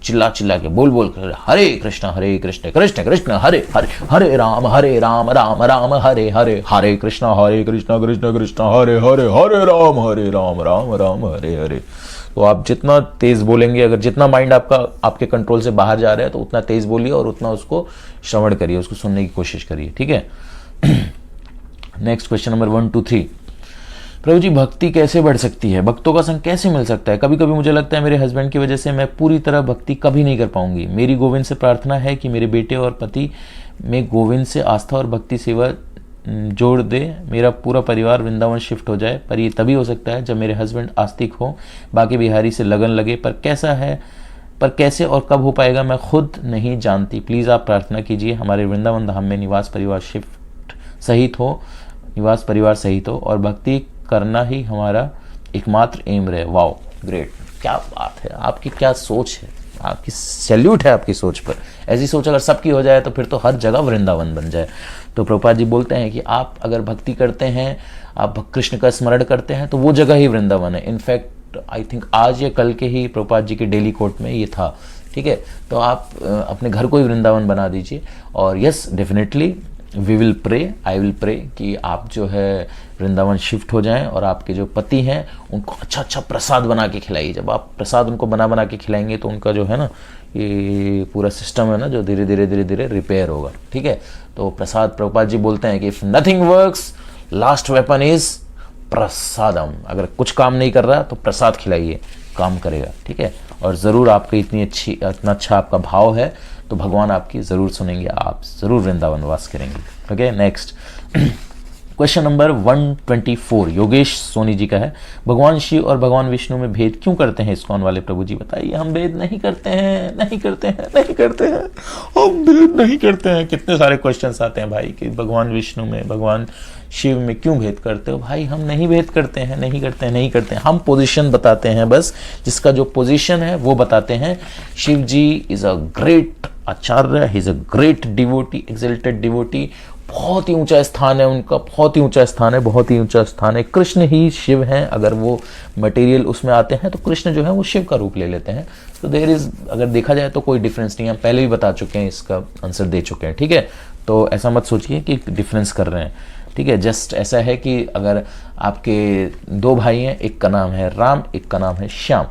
चिल्ला चिल्ला के बोल कर हरे कृष्ण कृष्ण कृष्ण हरे हरे, हरे राम राम राम हरे हरे, हरे कृष्ण कृष्ण कृष्ण हरे हरे, हरे राम राम हरे हरे। तो आप जितना तेज बोलेंगे, अगर जितना माइंड आपके कंट्रोल से बाहर जा रहा है तो उतना तेज बोलिए और उतना उसको श्रवण करिए, उसको सुनने की कोशिश करिए, ठीक है। नेक्स्ट क्वेश्चन नंबर 1 to 3, प्रभु जी भक्ति कैसे बढ़ सकती है, भक्तों का संग कैसे मिल सकता है? कभी कभी मुझे लगता है मेरे हस्बैंड की वजह से मैं पूरी तरह भक्ति कभी नहीं कर पाऊंगी। मेरी गोविंद से प्रार्थना है कि मेरे बेटे और पति में गोविंद से आस्था और भक्ति सेवा जोड़ दे, मेरा पूरा परिवार वृंदावन शिफ्ट हो जाए। पर ये तभी हो सकता है जब मेरे हस्बैंड आस्तिक हो, बाकी बिहारी से लगन लगे। पर कैसे और कब हो पाएगा मैं खुद नहीं जानती। प्लीज़ आप प्रार्थना कीजिए हमारे वृंदावन धाम में निवास परिवार सहित हो और भक्ति करना ही हमारा एकमात्र एम रहे। वाओ, ग्रेट, क्या बात है, आपकी क्या सोच है, आपकी सैल्यूट है आपकी सोच पर। ऐसी सोच अगर सबकी हो जाए तो फिर तो हर जगह वृंदावन बन जाए। तो प्रभुपाद जी बोलते हैं कि आप अगर भक्ति करते हैं, आप कृष्ण का स्मरण करते हैं तो वो जगह ही वृंदावन है। इनफैक्ट आई थिंक आज या कल के ही प्रभुपाद जी के डेली कोट में ये था, ठीक है। तो आप अपने घर को ही वृंदावन बना दीजिए। और yes, definitely we will pray, I will pray कि आप जो है वृंदावन शिफ्ट हो जाएं और आपके जो पति हैं उनको अच्छा प्रसाद बना के खिलाइए। जब आप प्रसाद उनको बना के खिलाएंगे तो उनका जो है ना ये पूरा सिस्टम है ना जो धीरे धीरे रिपेयर होगा, ठीक है। तो प्रसाद, प्रभुपाद जी बोलते हैं कि if nothing works last weapon is prasadam. अगर कुछ काम नहीं कर रहा तो प्रसाद खिलाइए, काम करेगा, ठीक है। और ज़रूर आपकी इतना अच्छा आपका भाव है तो भगवान आपकी ज़रूर सुनेंगे, आप ज़रूर वृंदावन वास करेंगे। Okay, next question number 124 Yogesh Soni ji का है, भगवान शिव और भगवान विष्णु में भेद क्यों करते हैं इस्कॉन वाले? प्रभु जी बताइए। हम भेद नहीं करते हैं, हम भेद नहीं करते हैं। कितने सारे क्वेश्चंस आते हैं भाई कि भगवान विष्णु में, भगवान शिव में क्यों भेद करते हो? भाई हम नहीं भेद करते हैं, नहीं करते हैं। हम पोजीशन बताते हैं, बस जिसका जो पोजीशन है वो बताते हैं। Shiv ji is a great acharya, he is a great devotee, exalted devotee. बहुत ही ऊंचा स्थान है उनका, बहुत ही ऊंचा स्थान है। कृष्ण ही शिव हैं। अगर वो मटेरियल उसमें आते हैं तो कृष्ण जो है वो शिव का रूप ले लेते हैं। तो देयर इज, अगर देखा जाए तो कोई डिफरेंस नहीं है। हम पहले भी बता चुके हैं, इसका आंसर दे चुके हैं, ठीक है। तो ऐसा मत सोचिए कि डिफरेंस कर रहे हैं, ठीक है। जस्ट ऐसा है कि अगर आपके दो भाई हैं, एक का नाम है राम, एक का नाम है श्याम,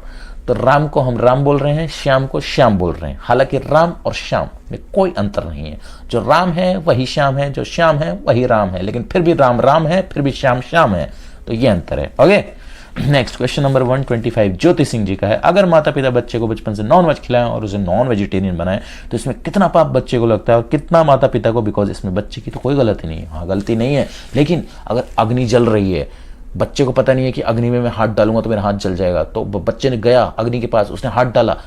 तो राम को हम राम बोल रहे हैं, श्याम को श्याम बोल रहे हैं। हालांकि राम और श्याम में कोई अंतर नहीं है। जो राम है वही श्याम है, जो श्याम है वही राम है, लेकिन फिर भी राम राम है, फिर भी श्याम श्याम है। तो ये अंतर है। Okay, next question number 125 Jyoti Singh ji का है, अगर माता पिता बच्चे को बचपन से नॉन वेज खिलाएं और उसे नॉन वेजिटेरियन बनाएं तो इसमें कितना पाप बच्चे को लगता है और कितना माता पिता को? बिकॉज इसमें बच्चे की तो कोई गलती नहीं है। हाँ, गलती नहीं है, लेकिन अगर अग्नि जल रही है, बच्चे को पता नहीं है कि अग्नि में मैं हाथ डालूंगा तो मेरा हाथ जल जाएगा, तो बच्चे ने गया अग्नि के पास, उसने हाथ डाला,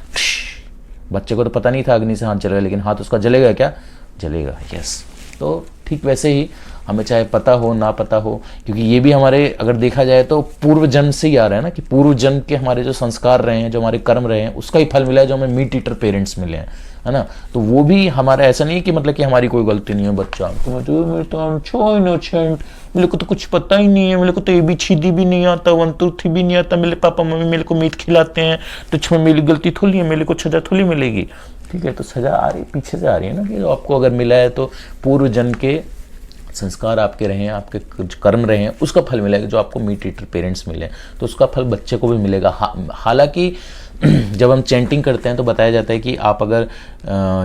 बच्चे को तो पता नहीं था अग्नि से हाथ जलेगा, लेकिन हाथ उसका जलेगा क्या? जलेगा, यस। तो ठीक वैसे ही हमें चाहे पता हो ना पता हो, क्योंकि ये भी हमारे अगर देखा जाए तो पूर्व जन्म से ही आ रहा है ना, कि पूर्व जन्म के हमारे जो संस्कार रहे हैं, जो हमारे कर्म रहे हैं, उसका ही फल मिला है जो हमें मीट ईटर पेरेंट्स मिले हैं, है ना। तो वो भी हमारा ऐसा नहीं है कि मतलब कि हमारी कोई गलती नहीं है। बच्चा मेरे को तो कुछ पता ही नहीं है, मेरे को तो ए बी सी भी नहीं आता, 1 2 3 भी नहीं आता, मेरे पापा मम्मी मेरे को मीट खिलाते हैं, तो इसमें मेरी गलती थोड़ी है, मेरे को सजा थोड़ी मिलेगी, ठीक है। तो सजा आ रही पीछे से आ रही है ना, कि आपको अगर मिला है तो पूर्व जन्म के संस्कार आपके रहे हैं, आपके कर्म रहे हैं, उसका फल मिलेगा। जो आपको मीट ईटर पेरेंट्स मिले तो उसका फल बच्चे को भी मिलेगा। हालांकि जब हम चैंटिंग करते हैं तो बताया जाता है कि आप अगर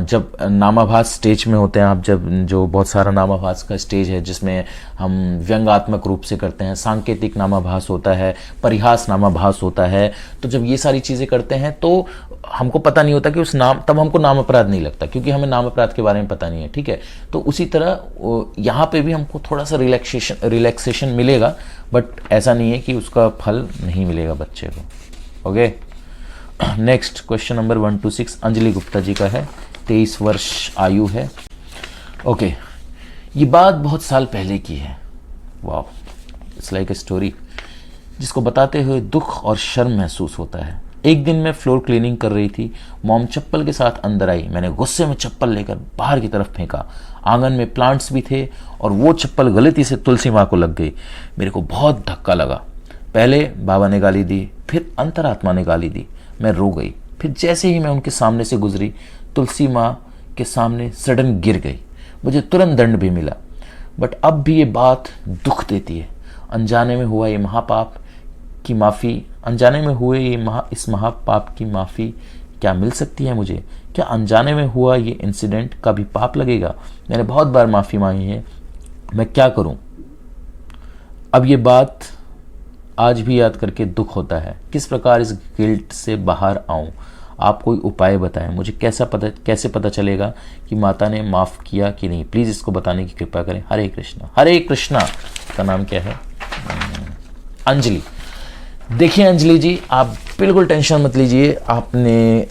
जब नामाभास स्टेज में होते हैं, आप जब जो बहुत सारा नामाभास का स्टेज है जिसमें हम व्यंग्यात्मक रूप से करते हैं, सांकेतिक नामाभास होता है, परिहास नामाभास होता है, तो जब ये सारी चीज़ें करते हैं तो हमको पता नहीं होता कि उस नाम, तब हमको नाम अपराध नहीं लगता क्योंकि हमें नाम अपराध के बारे में पता नहीं है, ठीक है। तो उसी तरह यहाँ पे भी हमको थोड़ा सा रिलैक्सेशन मिलेगा, बट ऐसा नहीं है कि उसका फल नहीं मिलेगा बच्चे को। Okay, next question number 126 Anjali Gupta ji का है, 23 वर्ष आयु है। ओके, ये बात बहुत साल पहले की है। वाह, इट्स लाइक ए स्टोरी जिसको बताते हुए दुख और शर्म महसूस होता है। एक दिन मैं फ्लोर क्लीनिंग कर रही थी, मॉम चप्पल के साथ अंदर आई। मैंने गुस्से में चप्पल लेकर बाहर की तरफ फेंका। आंगन में प्लांट्स भी थे और वो चप्पल गलती से तुलसी माँ को लग गई। मेरे को बहुत धक्का लगा। पहले बाबा ने गाली दी, फिर अंतरात्मा ने गाली दी। मैं रो गई। फिर जैसे ही मैं उनके सामने से गुजरी, तुलसी माँ के सामने सडन गिर गई। मुझे तुरंत दंड भी मिला, बट अब भी ये बात दुख देती है। अनजाने में हुआ ये महापाप की माफ़ी, अनजाने में हुए इस महापाप की माफ़ी क्या मिल सकती है मुझे? क्या अनजाने में हुआ ये इंसिडेंट का भी पाप लगेगा? मैंने बहुत बार माफ़ी मांगी है, मैं क्या करूं? अब ये बात आज भी याद करके दुख होता है। किस प्रकार इस गिल्ट से बाहर आऊं? आप कोई उपाय बताएं। मुझे कैसे पता चलेगा कि माता ने माफ़ किया कि नहीं? प्लीज़ इसको बताने की कृपा करें। हरे कृष्णा। हरे कृष्णा का नाम क्या है? अंजलि। देखिए अंजलि जी, आप बिल्कुल टेंशन मत लीजिए।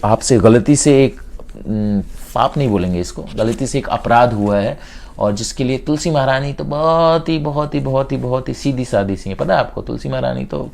आपसे गलती से एक पाप नहीं बोलेंगे इसको, गलती से एक अपराध हुआ है, और जिसके लिए तुलसी महारानी तो बहुत ही सीधी सादी सी है। पता है आपको, तुलसी महारानी तो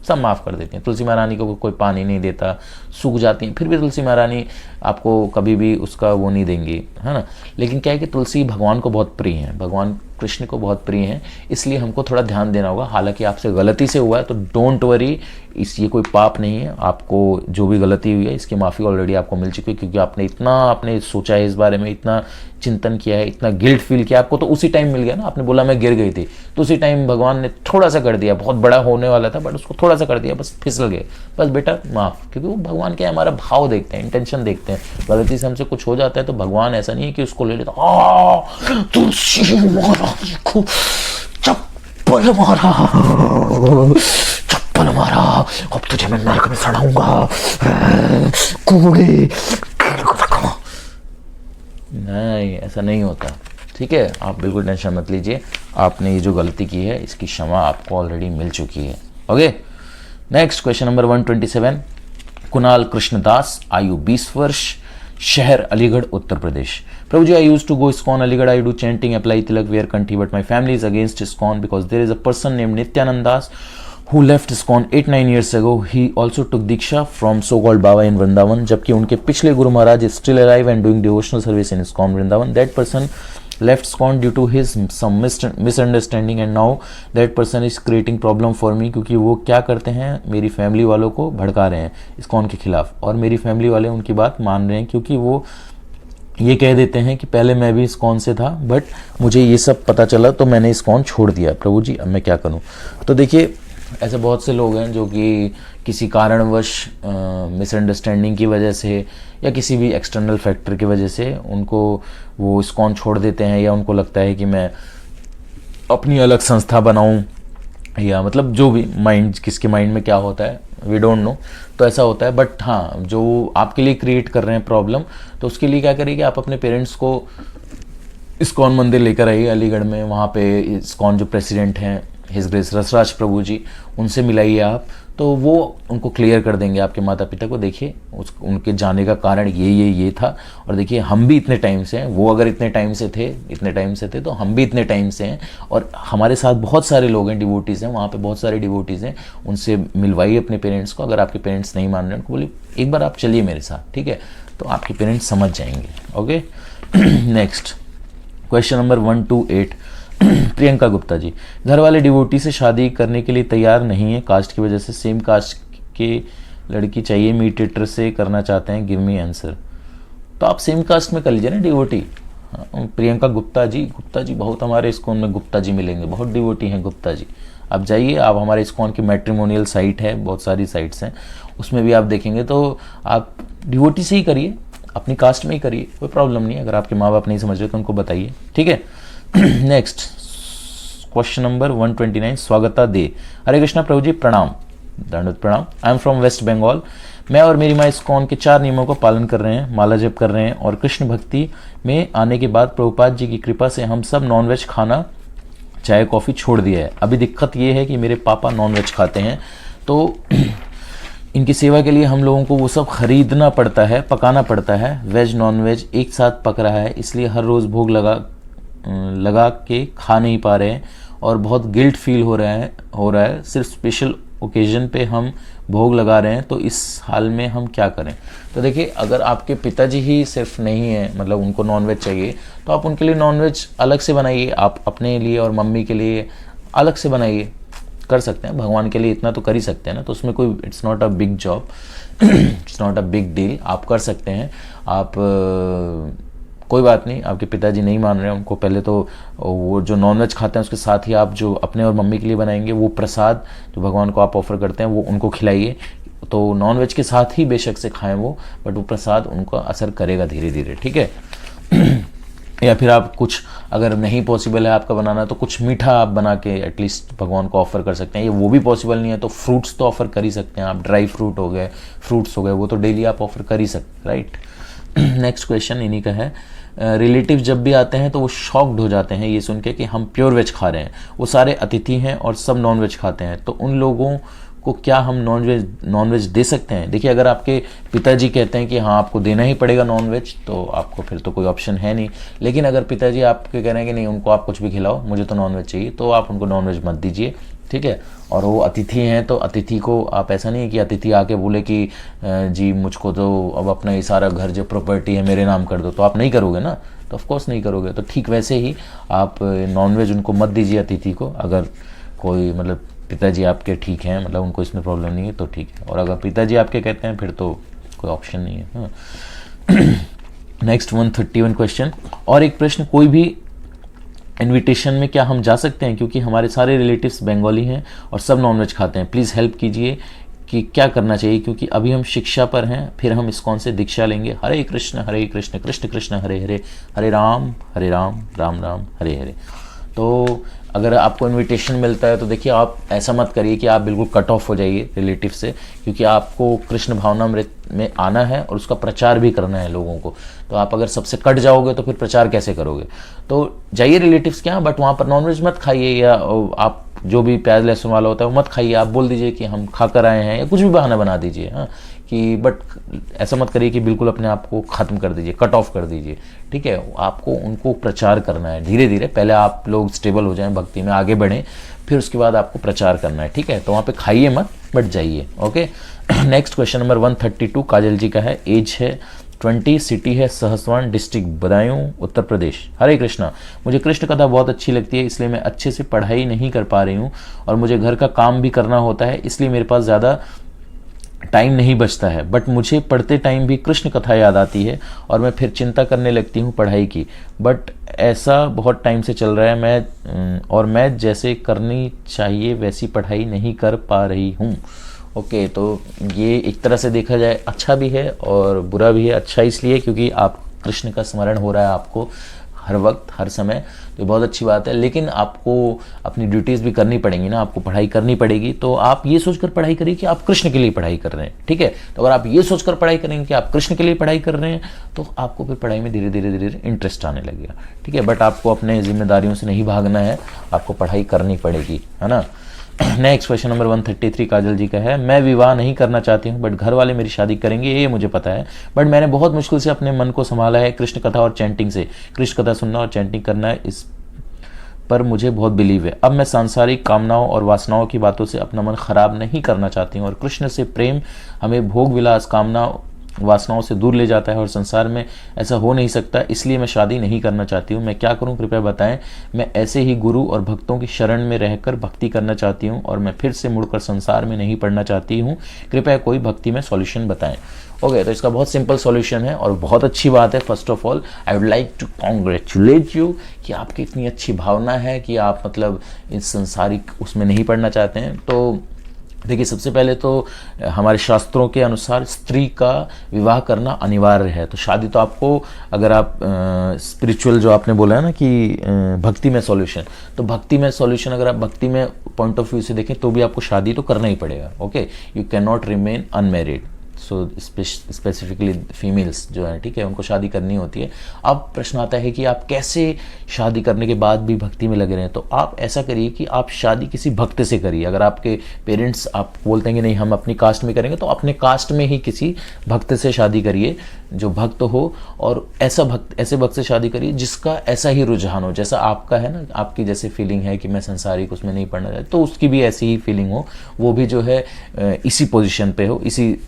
सब माफ़ कर देती हैं। तुलसी महारानी को कोई पानी नहीं देता, सूख जाती हैं, फिर भी तुलसी महारानी आपको कभी भी उसका वो नहीं देंगी, है ना। लेकिन क्या है कि तुलसी भगवान को बहुत प्रिय है, भगवान कृष्ण को बहुत प्रिय हैं, इसलिए हमको थोड़ा ध्यान देना होगा। हालांकि आपसे गलती से हुआ है तो डोंट वरी, ये कोई पाप नहीं है। आपको जो भी गलती हुई है इसकी माफ़ी ऑलरेडी आपको मिल चुकी है, क्योंकि आपने सोचा है इस बारे में, इतना चिंतन किया है, इतना गिल्ट फील किया। आपको तो उसी टाइम मिल गया ना, आपने बोला मैं गिर गई थी, तो उसी टाइम भगवान ने थोड़ा सा कर दिया। बहुत बड़ा होने वाला था बट उसको थोड़ा सा कर दिया, बस फिसल गए, बस बेटा माफ़। क्योंकि वो भगवान क्या है, हमारा भाव देखते हैं, इंटेंशन देखते हैं। गलती से हमसे कुछ हो जाता है तो भगवान ऐसा नहीं है कि उसको ले लेता, तुलसी महाराज को चप्पल मारा, अब तुझे मैं नरक में सड़ाऊंगा, कूड़े। नहीं, ऐसा नहीं होता, ठीक है। आप बिल्कुल टेंशन मत लीजिए। आपने ये जो गलती की है इसकी क्षमा आपको ऑलरेडी मिल चुकी है। Okay, next question number 127 Kunal Krishnadas, आयु 20 वर्ष, शहर अलीगढ़ उत्तर प्रदेश। प्रभु जी, I used to go ISKCON Aligarh. I do chanting, apply tilak, wear kanthi, but my family is against ISKCON because there is a person named Nityanand Das who left ISKCON 8-9 years ago. He also took Diksha from so-called Baba in Vrindavan. जबकि उनके पिछले Guru Maharaj is still alive and doing devotional service in ISKCON Vrindavan. That person left ISKCON due to his some misunderstanding and now that person is creating problem for me, क्योंकि वो क्या करते हैं, मेरी family वालों को भड़का रहे हैं ISKCON के खिलाफ, और मेरी फैमिली वाले उनकी बात मान रहे हैं, क्योंकि वो ये कह देते हैं कि पहले मैं भी ISKCON से था बट मुझे ये सब पता चला तो मैंने ISKCON छोड़ दिया। प्रभु जी, अब मैं क्या करूं? तो देखिए, ऐसे बहुत से लोग हैं जो कि किसी कारणवश मिसअंडरस्टैंडिंग की वजह से या किसी भी एक्सटर्नल फैक्टर की वजह से उनको वो ISKCON छोड़ देते हैं, या उनको लगता है कि मैं अपनी अलग संस्था बनाऊं, या मतलब जो भी माइंड, किसके माइंड में क्या होता है वी डोंट नो, तो ऐसा होता है। बट हाँ, जो आपके लिए क्रिएट कर रहे हैं प्रॉब्लम, तो उसके लिए क्या करिए कि आप अपने पेरेंट्स को ISKCON मंदिर लेकर आइए अलीगढ़ में। वहाँ पे ISKCON जो प्रेसिडेंट हैं हिज ग्रेस रसराज प्रभु जी, उनसे मिलाइए आप, तो वो उनको क्लियर कर देंगे आपके माता पिता को। देखिए उनके जाने का कारण ये था, और देखिए हम भी इतने टाइम से हैं, वो अगर इतने टाइम से थे तो हम भी इतने टाइम से हैं, और हमारे साथ बहुत सारे लोग हैं, डिवोटीज़ हैं वहाँ पे, बहुत सारे डिवोटीज़ हैं। उनसे मिलवाइए अपने पेरेंट्स को। अगर आपके पेरेंट्स नहीं मान रहे, उनको बोलिए एक बार आप चलिए मेरे साथ, ठीक है, तो आपके पेरेंट्स समझ जाएंगे। Okay, next question number 128 Priyanka Gupta ji, घर वाले डिवोटी से शादी करने के लिए तैयार नहीं है कास्ट की वजह से। सेम कास्ट के लड़की चाहिए, मीडिएटर से करना चाहते हैं, गिव मी आंसर। तो आप सेम कास्ट में कर लीजिए ना डिवोटी। प्रियंका गुप्ता जी बहुत हमारे ISKCON में गुप्ता जी मिलेंगे, बहुत डिवोटी हैं गुप्ता जी। आप जाइए, आप हमारे इस्कॉन की मैट्रिमोनियल साइट है, बहुत सारी साइट्स हैं, उसमें भी आप देखेंगे। तो आप डिवोटी से ही करिए, अपनी कास्ट में ही करिए, कोई प्रॉब्लम नहीं है। अगर आपके माँ बाप नहीं समझ रहे तो उनको बताइए, ठीक है। Next question number 129, Swagata Dey. Hare Krishna प्रभु जी, प्रणाम, दंडवत प्रणाम। I am from West Bengal. मैं और मेरी माँ इस्कॉन के 4 नियमों का पालन कर रहे हैं, माला जप कर रहे हैं और कृष्ण भक्ति में आने के बाद प्रभुपाद जी की कृपा से हम सब नॉनवेज खाना, चाय कॉफ़ी छोड़ दिया है। अभी दिक्कत ये है कि मेरे पापा नॉनवेज खाते हैं, तो इनकी सेवा के लिए हम लोगों को वो सब खरीदना पड़ता है, पकाना पड़ता है। वेज नॉन वेज एक साथ पक रहा है, इसलिए हर रोज़ भोग लगा के खा नहीं पा रहे हैं और बहुत गिल्ट फील हो रहा है। सिर्फ स्पेशल ओकेजन पे हम भोग लगा रहे हैं, तो इस हाल में हम क्या करें? तो देखिए, अगर आपके पिताजी ही सिर्फ नहीं है, मतलब उनको नॉनवेज चाहिए, तो आप उनके लिए नॉनवेज अलग से बनाइए, आप अपने लिए और मम्मी के लिए अलग से बनाइए, कर सकते हैं। भगवान के लिए इतना तो कर ही सकते हैं ना, तो उसमें कोई it's not a big job, it's not a big deal, आप कर सकते हैं। आप कोई बात नहीं, आपके पिताजी नहीं मान रहे हैं, उनको पहले तो वो जो नॉनवेज खाते हैं उसके साथ ही आप जो अपने और मम्मी के लिए बनाएंगे वो प्रसाद जो भगवान को आप ऑफर करते हैं वो उनको खिलाइए। तो नॉनवेज के साथ ही बेशक से खाएं वो, बट वो प्रसाद उनको असर करेगा धीरे धीरे, ठीक है। या फिर आप कुछ, अगर नहीं पॉसिबल है आपका बनाना, तो कुछ मीठा आप बना के एटलीस्ट भगवान को ऑफर कर सकते हैं। ये वो भी पॉसिबल नहीं है तो फ्रूट्स तो ऑफर कर ही सकते हैं आप, ड्राई फ्रूट हो गए, फ्रूट्स हो गए, वो तो डेली आप ऑफर कर ही सकते हैं, राइट। नेक्स्ट क्वेश्चन इन्हीं का है। रिलेटिव जब भी आते हैं तो वो शॉक्ड हो जाते हैं ये सुन के कि हम प्योर वेज खा रहे हैं। वो सारे अतिथि हैं और सब नॉन वेज खाते हैं, तो उन लोगों को क्या हम नॉनवेज दे सकते हैं? देखिए, अगर आपके पिताजी कहते हैं कि हाँ आपको देना ही पड़ेगा नॉनवेज, तो आपको फिर तो कोई ऑप्शन है नहीं। लेकिन अगर पिताजी आपके कह रहे हैं कि नहीं, उनको आप कुछ भी खिलाओ, मुझे तो नॉनवेज चाहिए, तो आप उनको नॉनवेज मत दीजिए, ठीक है। और वो अतिथि हैं तो अतिथि को आप, ऐसा नहीं है कि अतिथि आके बोले कि जी मुझको तो अब अपना ये सारा घर जो प्रॉपर्टी है मेरे नाम कर दो, तो आप नहीं करोगे ना, तो ऑफकोर्स नहीं करोगे। तो ठीक वैसे ही आप नॉनवेज उनको मत दीजिए अतिथि को। अगर कोई मतलब पिताजी आपके ठीक हैं, मतलब उनको इसमें प्रॉब्लम नहीं है, तो ठीक है। और अगर पिताजी आपके कहते हैं फिर तो कोई ऑप्शन नहीं है। नेक्स्ट 131 क्वेश्चन, और एक प्रश्न, कोई भी इनविटेशन में क्या हम जा सकते हैं? क्योंकि हमारे सारे रिलेटिव्स बंगाली हैं और सब नॉनवेज खाते हैं, प्लीज़ हेल्प कीजिए कि क्या करना चाहिए, क्योंकि अभी हम शिक्षा पर हैं, फिर हम इस्कॉन से दीक्षा लेंगे। हरे कृष्ण कृष्ण कृष्ण हरे हरे, हरे राम राम राम हरे हरे। तो अगर आपको इनविटेशन मिलता है तो देखिए, आप ऐसा मत करिए कि आप बिल्कुल कट ऑफ हो जाइए रिलेटिव से, क्योंकि आपको कृष्ण भावनामृत में आना है और उसका प्रचार भी करना है लोगों को। तो आप अगर सबसे कट जाओगे तो फिर प्रचार कैसे करोगे? तो जाइए रिलेटिव्स के यहाँ, बट वहाँ पर नॉनवेज मत खाइए, या आप जो भी प्याज लहसुन वाला होता है वो मत खाइए। आप बोल दीजिए कि हम खा कर आए हैं, या कुछ भी बहाना बना दीजिए, हाँ, कि बट ऐसा मत करिए कि बिल्कुल अपने आप को ख़त्म कर दीजिए, कट ऑफ कर दीजिए, ठीक है। आपको उनको प्रचार करना है धीरे धीरे, पहले आप लोग स्टेबल हो जाएं, भक्ति में आगे बढ़ें, फिर उसके बाद आपको प्रचार करना है, ठीक है। तो वहाँ पे खाइए मत, बट जाइए, ओके। नेक्स्ट क्वेश्चन नंबर 132 काजल जी का है। एज है 20, सिटी है सहसवान, डिस्ट्रिक्ट बदायूं, उत्तर प्रदेश। हरे कृष्णा, मुझे कृष्ण कथा बहुत अच्छी लगती है, इसलिए मैं अच्छे से पढ़ाई नहीं कर पा रही हूँ और मुझे घर का काम भी करना होता है, इसलिए मेरे पास ज़्यादा टाइम नहीं बचता है। बट मुझे पढ़ते टाइम भी कृष्ण कथा याद आती है और मैं फिर चिंता करने लगती हूँ पढ़ाई की। बट ऐसा बहुत टाइम से चल रहा है, मैं जैसे करनी चाहिए वैसी पढ़ाई नहीं कर पा रही हूँ। ओके, तो ये एक तरह से देखा जाए अच्छा भी है और बुरा भी है। अच्छा इसलिए क्योंकि आप कृष्ण का स्मरण हो रहा है आपको हर वक्त हर समय, तो बहुत अच्छी बात है। लेकिन आपको अपनी ड्यूटीज़ भी करनी पड़ेंगी ना, आपको पढ़ाई करनी पड़ेगी। तो आप ये सोचकर पढ़ाई करिए कि आप कृष्ण के लिए पढ़ाई कर रहे हैं, ठीक है। तो अगर आप ये सोचकर पढ़ाई करेंगे कि आप कृष्ण के लिए पढ़ाई कर रहे हैं, तो आपको फिर पढ़ाई में धीरे धीरे इंटरेस्ट आने लगेगा, ठीक है। बट आपको अपने जिम्मेदारियों से नहीं भागना है, आपको पढ़ाई करनी पड़ेगी, है ना। नेक्स्ट क्वेश्चन नंबर 133 काजल जी का है। मैं विवाह नहीं करना चाहती हूँ, बट घर वाले मेरी शादी करेंगे ये मुझे पता है, बट मैंने बहुत मुश्किल से अपने मन को संभाला है कृष्ण कथा और चैंटिंग से। कृष्ण कथा सुनना और चैंटिंग करना है, इस पर मुझे बहुत बिलीव है। अब मैं सांसारिक कामनाओं और वासनाओं की बातों से अपना मन खराब नहीं करना चाहती हूँ और कृष्ण से प्रेम हमें भोग विलास कामना वासनाओं से दूर ले जाता है और संसार में ऐसा हो नहीं सकता, इसलिए मैं शादी नहीं करना चाहती हूँ। मैं क्या करूँ, कृपया बताएं। मैं ऐसे ही गुरु और भक्तों की शरण में रहकर भक्ति करना चाहती हूँ और मैं फिर से मुड़कर संसार में नहीं पड़ना चाहती हूँ। कृपया कोई भक्ति में सॉल्यूशन बताएं। ओके, तो इसका बहुत सिंपल सॉल्यूशन है और बहुत अच्छी बात है। First of all I would like to congratulate you कि आपकी इतनी अच्छी भावना है कि आप मतलब इस संसारिक उसमें नहीं पढ़ना चाहते हैं। तो देखिए, सबसे पहले तो हमारे शास्त्रों के अनुसार स्त्री का विवाह करना अनिवार्य है। तो शादी तो आपको, अगर आप स्पिरिचुअल जो आपने बोला है ना कि भक्ति में सॉल्यूशन, तो भक्ति में सॉल्यूशन अगर आप भक्ति में पॉइंट ऑफ व्यू से देखें तो भी आपको शादी तो करना ही पड़ेगा। Okay, you can not remain unmarried. So specifically females जो है, ठीक है, उनको शादी करनी होती है। अब प्रश्न आता है कि आप कैसे शादी करने के बाद भी भक्ति में लगे रहें। तो आप ऐसा करिए कि आप शादी किसी भक्त से करिए। अगर आपके पेरेंट्स आप बोलते हैं कि नहीं हम अपनी कास्ट में करेंगे, तो अपने कास्ट में ही किसी भक्त से शादी करिए जो भक्त हो, और ऐसे भक्त से शादी करिए जिसका ऐसा ही रुझान हो जैसा आपका है ना। आपकी जैसे फीलिंग है कि मैं संसारिक उसमें नहीं पढ़ना चाहता, तो उसकी भी ऐसी ही फीलिंग हो, वो भी जो है इसी पोजीशन पे हो, इसी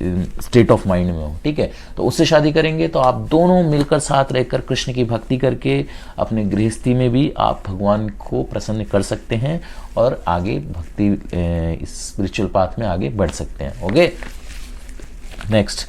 स्टेट ऑफ माइंड में हो, ठीक है। तो उससे शादी करेंगे तो आप दोनों मिलकर साथ रहकर कृष्ण की भक्ति करके अपने गृहस्थी में भी आप भगवान को प्रसन्न कर सकते हैं और आगे भक्ति इस स्पिरिचुअल पाथ में आगे बढ़ सकते हैं। ओके, नेक्स्ट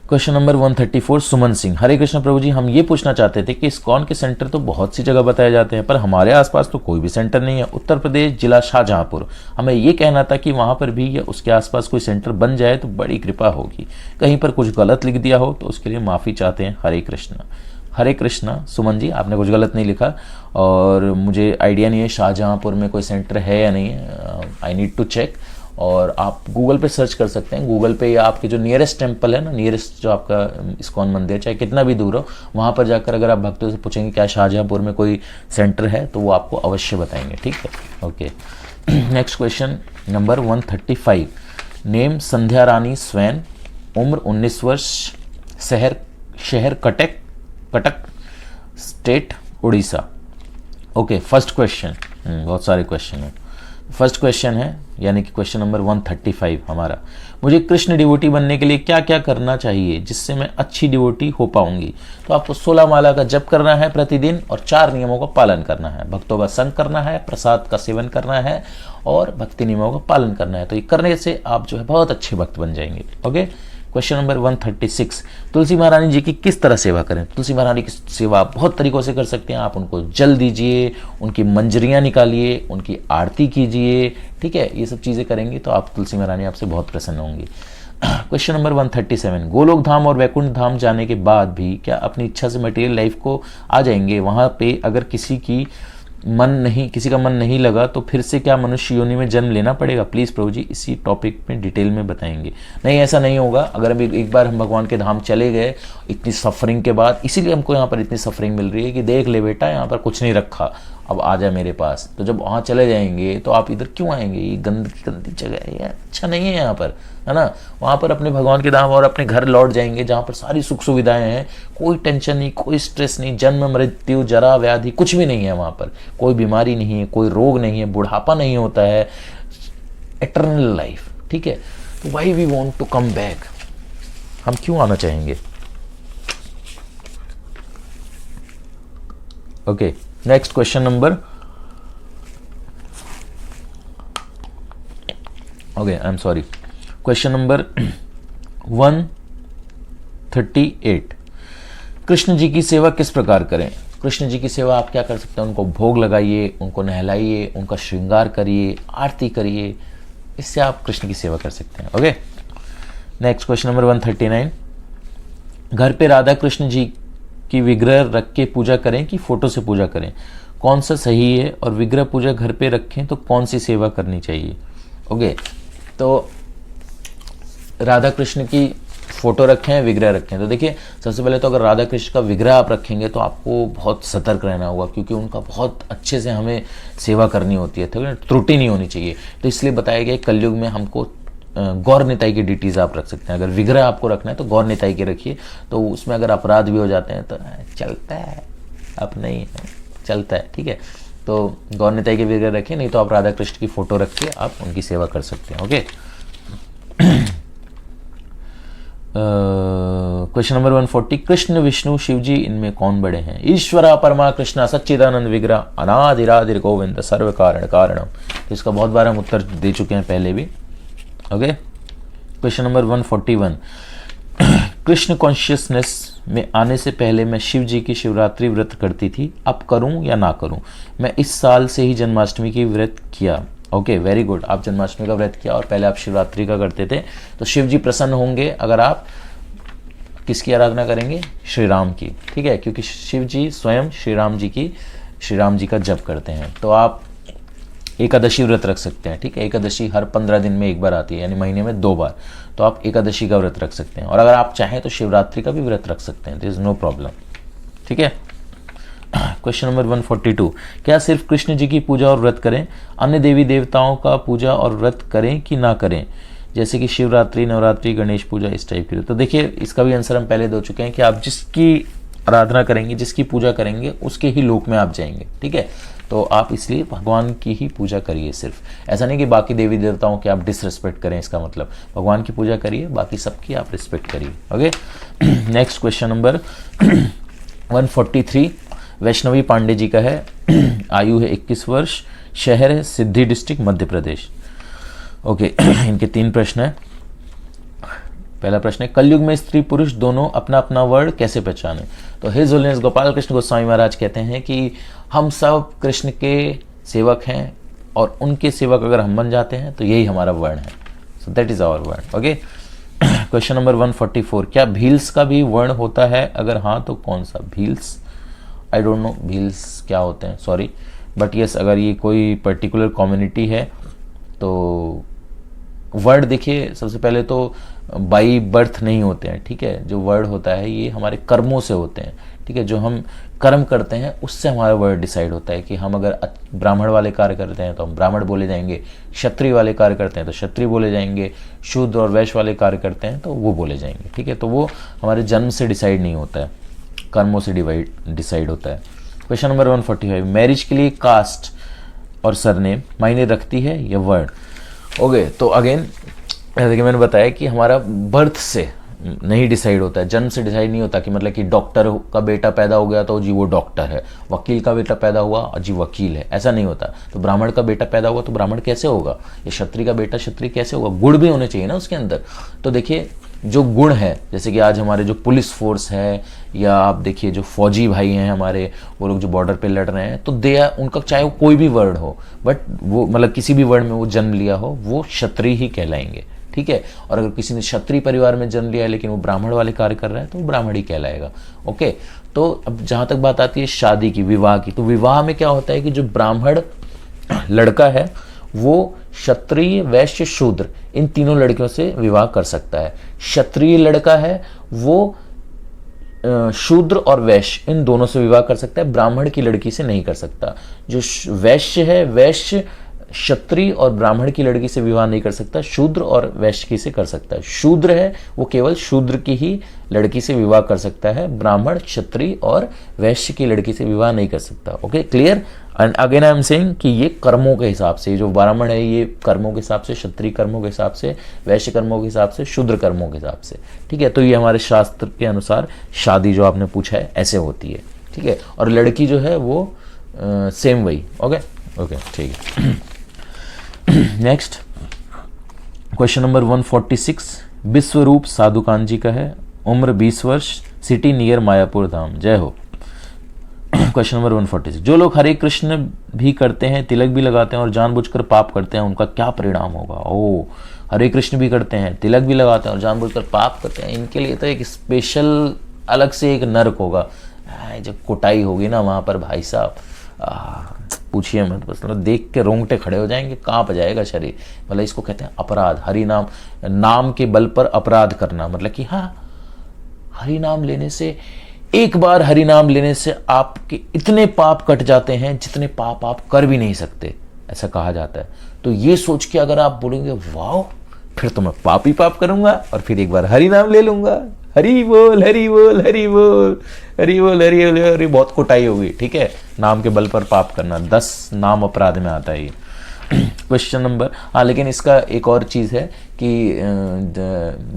क्वेश्चन नंबर 134, सुमन सिंह। हरे कृष्ण प्रभु जी, हम ये पूछना चाहते थे कि इस्कॉन के सेंटर तो बहुत सी जगह बताए जाते हैं, पर हमारे आसपास तो कोई भी सेंटर नहीं है। उत्तर प्रदेश, जिला शाहजहांपुर। हमें ये कहना था कि वहाँ पर भी या उसके आसपास कोई सेंटर बन जाए तो बड़ी कृपा होगी। कहीं पर कुछ गलत लिख दिया हो तो उसके लिए माफ़ी चाहते हैं। हरे कृष्ण। हरे कृष्णा सुमन जी, आपने कुछ गलत नहीं लिखा और मुझे आइडिया नहीं है शाहजहांपुर में कोई सेंटर है या नहीं है। I need to check. और आप गूगल पे सर्च कर सकते हैं। गूगल पे या आपके जो नियरेस्ट टेम्पल है ना, नियरेस्ट जो आपका इस्कॉन मंदिर, चाहे कितना भी दूर हो, वहाँ पर जाकर अगर आप भक्तों से पूछेंगे क्या शाहजहांपुर में कोई सेंटर है, तो वो आपको अवश्य बताएंगे, ठीक है। Okay, next question number 135। Name Sandhya Rani Swain, उम्र 19 वर्ष, शहर Cuttack, state Orissa. Okay, first question, बहुत सारे क्वेश्चन हैं। फर्स्ट क्वेश्चन है यानी कि क्वेश्चन नंबर 135 हमारा, मुझे कृष्ण डिवोटी बनने के लिए क्या क्या करना चाहिए जिससे मैं अच्छी डिवोटी हो पाऊंगी। तो आपको 16 माला का जप करना है प्रतिदिन और 4 नियमों का पालन करना है। भक्तों का संग करना है, प्रसाद का सेवन करना है और भक्ति नियमों का पालन करना है। तो ये करने से आप जो है बहुत अच्छे भक्त बन जाएंगे। ओके, क्वेश्चन नंबर 136, तुलसी महारानी जी की किस तरह सेवा करें। तुलसी महारानी की सेवा आप बहुत तरीकों से कर सकते हैं। आप उनको जल दीजिए, उनकी मंजरियाँ निकालिए, उनकी आरती कीजिए, ठीक है। ये सब चीज़ें करेंगे तो आप तुलसी महारानी आपसे बहुत प्रसन्न होंगी। क्वेश्चन नंबर 137, गोलोक धाम और वैकुंठ धाम जाने के बाद भी क्या अपनी इच्छा से मटेरियल लाइफ को आ जाएंगे। वहाँ पे अगर किसी का मन नहीं लगा तो फिर से क्या मनुष्य योनि में जन्म लेना पड़ेगा। प्लीज़ प्रभु जी इसी टॉपिक में डिटेल में बताएंगे। नहीं, ऐसा नहीं होगा। अगर अभी एक बार हम भगवान के धाम चले गए इतनी सफरिंग के बाद, इसीलिए हमको यहाँ पर इतनी सफरिंग मिल रही है कि देख ले बेटा यहाँ पर कुछ नहीं रखा, अब आ जा मेरे पास। तो जब वहाँ चले जाएंगे तो आप इधर क्यों आएंगे, ये गंदी जगह है, ये अच्छा नहीं है यहाँ पर, है ना। वहाँ पर अपने भगवान के धाम और अपने घर लौट जाएंगे जहाँ पर सारी सुख सुविधाएं हैं, कोई टेंशन नहीं, कोई स्ट्रेस नहीं, जन्म मृत्यु जरा व्याधि कुछ भी नहीं है वहाँ पर, कोई बीमारी नहीं है, कोई रोग नहीं है, बुढ़ापा नहीं होता है, एटर्नल लाइफ, ठीक है। तो why we want to come back, हम क्यों आना चाहेंगे। Okay, next question number, okay I am sorry, question number 138, Krishna ji की सेवा किस प्रकार करें। कृष्ण जी की सेवा आप क्या कर सकते हैं, उनको भोग लगाइए, उनको नहलाइए, उनका श्रृंगार करिए, आरती करिए, इससे आप कृष्ण की सेवा कर सकते हैं। ओके, नेक्स्ट क्वेश्चन नंबर 139, घर पे राधा कृष्ण जी की विग्रह रख के पूजा करें कि फोटो से पूजा करें, कौन सा सही है, और विग्रह पूजा घर पे रखें तो कौन सी सेवा करनी चाहिए। ओके, तो राधा कृष्ण की फोटो रखें, विग्रह रखें। तो देखिए, सबसे पहले तो अगर राधा कृष्ण का विग्रह आप रखेंगे तो आपको बहुत सतर्क रहना होगा, क्योंकि उनका बहुत अच्छे से हमें सेवा करनी होती है, तो त्रुटि नहीं होनी चाहिए। तो इसलिए बताया गया कलयुग में हमको गौर निताई की ड्यूटीज आप रख सकते हैं। अगर विग्रह आपको रखना है तो गौर निताई के रखिए, तो उसमें अगर अपराध भी हो जाते हैं तो चलता है, अब नहीं चलता है, ठीक है। तो गौर निताई के विग्रह रखिए, नहीं तो आप राधा कृष्ण की फोटो रख के आप उनकी सेवा कर सकते हैं। Okay, question number 140, Krishna Vishnu Shiv ji इनमें कौन बड़े हैं। ईश्वरा परमा कृष्णा सच्चिदानंद विग्रह अनादिरादिर गोविंद सर्व कारण कारणम। तो इसका बहुत बार हम उत्तर दे चुके हैं पहले भी। Okay, question number 141, Krishna consciousness में आने से पहले मैं शिव जी की शिवरात्रि व्रत करती थी, अब करूं या ना करूं? मैं इस साल से ही जन्माष्टमी की व्रत किया। ओके, वेरी गुड, आप जन्माष्टमी का व्रत किया और पहले आप शिवरात्रि का करते थे, तो शिव जी प्रसन्न होंगे अगर आप किसकी आराधना करेंगे? श्री राम की, ठीक है, क्योंकि शिव जी स्वयं श्री राम जी का जप करते हैं। तो आप एकादशी व्रत रख सकते हैं, ठीक है, एकादशी हर 15 दिन में एक बार आती है, यानी महीने में 2 बार, तो आप एकादशी का व्रत रख सकते हैं। और अगर आप चाहें तो शिवरात्रि का भी व्रत रख सकते हैं, देयर इज नो प्रॉब्लम, ठीक है। क्वेश्चन नंबर 142, क्या सिर्फ कृष्ण जी की पूजा और व्रत करें, अन्य देवी देवताओं का पूजा और व्रत करें कि ना करें, जैसे कि शिवरात्रि, नवरात्रि, गणेश पूजा, इस टाइप की? तो देखिए, इसका भी आंसर हम पहले दे चुके हैं कि आप जिसकी आराधना करेंगे, जिसकी पूजा करेंगे, उसके ही लोक में आप जाएंगे, ठीक है। तो आप इसलिए भगवान की ही पूजा करिए सिर्फ, ऐसा नहीं कि बाकी देवी देवताओं की आप डिसरिस्पेक्ट करें, इसका मतलब भगवान की पूजा करिए, बाकी सबकी आप रिस्पेक्ट करिए। Okay, next question number 143 Vaishnavi Pandey ji का है, आयु है 21 वर्ष, शहर है सिद्धि डिस्ट्रिक्ट, मध्य प्रदेश। ओके, इनके 3 प्रश्न है। पहला प्रश्न है, कलयुग में स्त्री पुरुष दोनों अपना अपना वर्ण कैसे पहचाने? तो हिज होलिनेस गोपाल कृष्ण गोस्वामी महाराज कहते हैं कि हम सब कृष्ण के सेवक हैं और उनके सेवक अगर हम बन जाते हैं तो यही हमारा वर्ण है, सो दैट इज आवर वर्ण। ओके, क्वेश्चन नंबर 144, क्या भील्स का भी वर्ण होता है, अगर हाँ तो कौन सा? Bhils, I don't know Bhils क्या होते हैं, सॉरी, बट यस, अगर ये कोई पर्टिकुलर कम्युनिटी है तो वर्ड, देखिए सबसे पहले तो बाई बर्थ नहीं होते हैं, ठीक है, जो वर्ड होता है ये हमारे कर्मों से होते हैं, ठीक है, जो हम कर्म करते हैं उससे हमारा वर्ड डिसाइड होता है कि हम अगर ब्राह्मण वाले कार्य करते हैं तो हम ब्राह्मण बोले जाएंगे, क्षत्रिय वाले कार्य करते हैं तो क्षत्रिय बोले जाएंगे, शूद्र और वैश्य वाले कार्य करते हैं तो वो बोले जाएंगे, ठीक है। तो वो हमारे जन्म से डिसाइड नहीं होता है, कर्मों से डिसाइड होता है। क्वेश्चन नंबर 145, मैरिज के लिए कास्ट और सरनेम मायने रखती है या वर्ड? ओके, तो अगेन जैसे कि मैंने बताया कि हमारा बर्थ से नहीं डिसाइड होता है, जन्म से डिसाइड नहीं होता कि मतलब कि डॉक्टर का बेटा पैदा हो गया तो जी वो डॉक्टर है, वकील का बेटा पैदा हुआ और जी वकील है, ऐसा नहीं होता। तो ब्राह्मण का बेटा पैदा हुआ तो ब्राह्मण कैसे होगा, या क्षत्रिय का बेटा क्षत्रिय कैसे होगा? गुण भी होने चाहिए ना उसके अंदर। तो देखिए, जो गुण है, जैसे कि आज हमारे जो पुलिस फोर्स है, या आप देखिए जो फौजी भाई हैं हमारे, वो लोग जो बॉर्डर पे लड़ रहे हैं, तो दे उनका चाहे वो कोई भी वर्ड हो, बट वो मतलब किसी भी वर्ड में वो जन्म लिया हो, वो क्षत्रिय ही कहलाएंगे, ठीक है। और अगर किसी ने क्षत्रिय परिवार में जन्म लिया है लेकिन वो ब्राह्मण वाले कार्य कर रहा है तो वो ब्राह्मण ही कहलाएगा। ओके, तो अब जहां तक बात आती है शादी की, विवाह की, तो विवाह में क्या होता है कि जो ब्राह्मण लड़का है वो क्षत्रिय, वैश्य, शूद्र, इन तीनों लड़कियों से विवाह कर सकता है। क्षत्रिय लड़का है वो शूद्र और वैश्य इन दोनों से विवाह कर सकता है, ब्राह्मण की लड़की से नहीं कर सकता। जो वैश्य है, वैश्य क्षत्रिय और ब्राह्मण की लड़की से विवाह नहीं कर सकता, शूद्र और वैश्य की से कर सकता है। शूद्र है वो केवल शूद्र की ही लड़की से विवाह कर सकता है, ब्राह्मण, क्षत्रिय और वैश्य की लड़की से विवाह नहीं कर सकता। Okay, clear? And again I am saying कि ये कर्मों के हिसाब से, जो ब्राह्मण है ये कर्मों के हिसाब से, क्षत्रिय कर्मों के हिसाब से, वैश्य कर्मों के हिसाब से, शूद्र कर्मों के हिसाब से, ठीक है। तो ये हमारे शास्त्र के अनुसार शादी जो आपने पूछा है ऐसे होती है, ठीक है। और लड़की जो है वो सेम वही। ओके ओके, ठीक है। नेक्स्ट क्वेश्चन नंबर 146 विश्वरूप साधुकान जी का है, उम्र 20 वर्ष, सिटी नियर मायापुर धाम। जय हो। क्वेश्चन नंबर 146, जो लोग हरे कृष्ण भी करते हैं, तिलक भी लगाते हैं और जानबूझकर पाप करते हैं, उनका क्या परिणाम होगा? ओ, हरे कृष्ण भी करते हैं, तिलक भी लगाते हैं और जानबूझकर पाप करते हैं, इनके लिए तो एक स्पेशल अलग से एक नरक होगा। जब कुटाई होगी ना वहां पर भाई साहब, पूछिए मत, बस मतलब देख के रोंगटे खड़े हो जाएंगे, कांप जाएगा शरीर। मतलब इसको कहते हैं अपराध। हरि नाम, नाम के बल पर अपराध करना, मतलब कि हाँ, हरि नाम लेने से, एक बार हरि नाम लेने से आपके इतने पाप कट जाते हैं जितने पाप आप कर भी नहीं सकते, ऐसा कहा जाता है। तो ये सोच के अगर आप बोलेंगे वाह, फिर तो मैं पाप ही पाप करूंगा और फिर एक बार हरि नाम ले लूंगा, हरि बोल हरि बोल हरि बोल हरि बोल हरि बोल, हरि, बहुत कुटाई होगी, ठीक है। नाम के बल पर पाप करना 10 नाम अपराध में आता है ये। क्वेश्चन नंबर, हाँ, लेकिन इसका एक और चीज़ है कि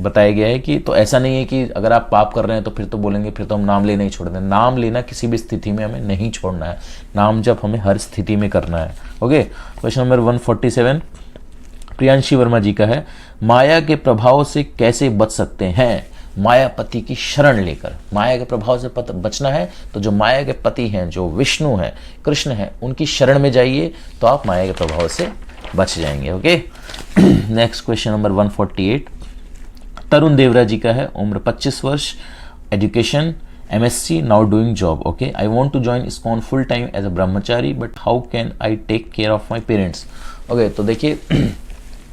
बताया गया है कि तो ऐसा नहीं है कि अगर आप पाप कर रहे हैं तो फिर तो बोलेंगे फिर तो हम नाम लेना ही छोड़ दें। नाम लेना किसी भी स्थिति में हमें नहीं छोड़ना है, नाम जब हमें हर स्थिति में करना है। Okay, question number 147, Priyanshi Verma ji का है, माया के प्रभाव से कैसे बच सकते हैं? मायापति की शरण लेकर। माया के प्रभाव से बचना है तो जो माया के पति हैं, जो विष्णु हैं, कृष्ण हैं, उनकी शरण में जाइए तो आप माया के प्रभाव से बच जाएंगे। Okay. Next question number 148 Tarun Devra ji का है, उम्र 25 वर्ष, education MSc, now doing job. Okay, I want to join ISKCON full time as a brahmachari but how can I take care of my parents? Okay, तो देखिए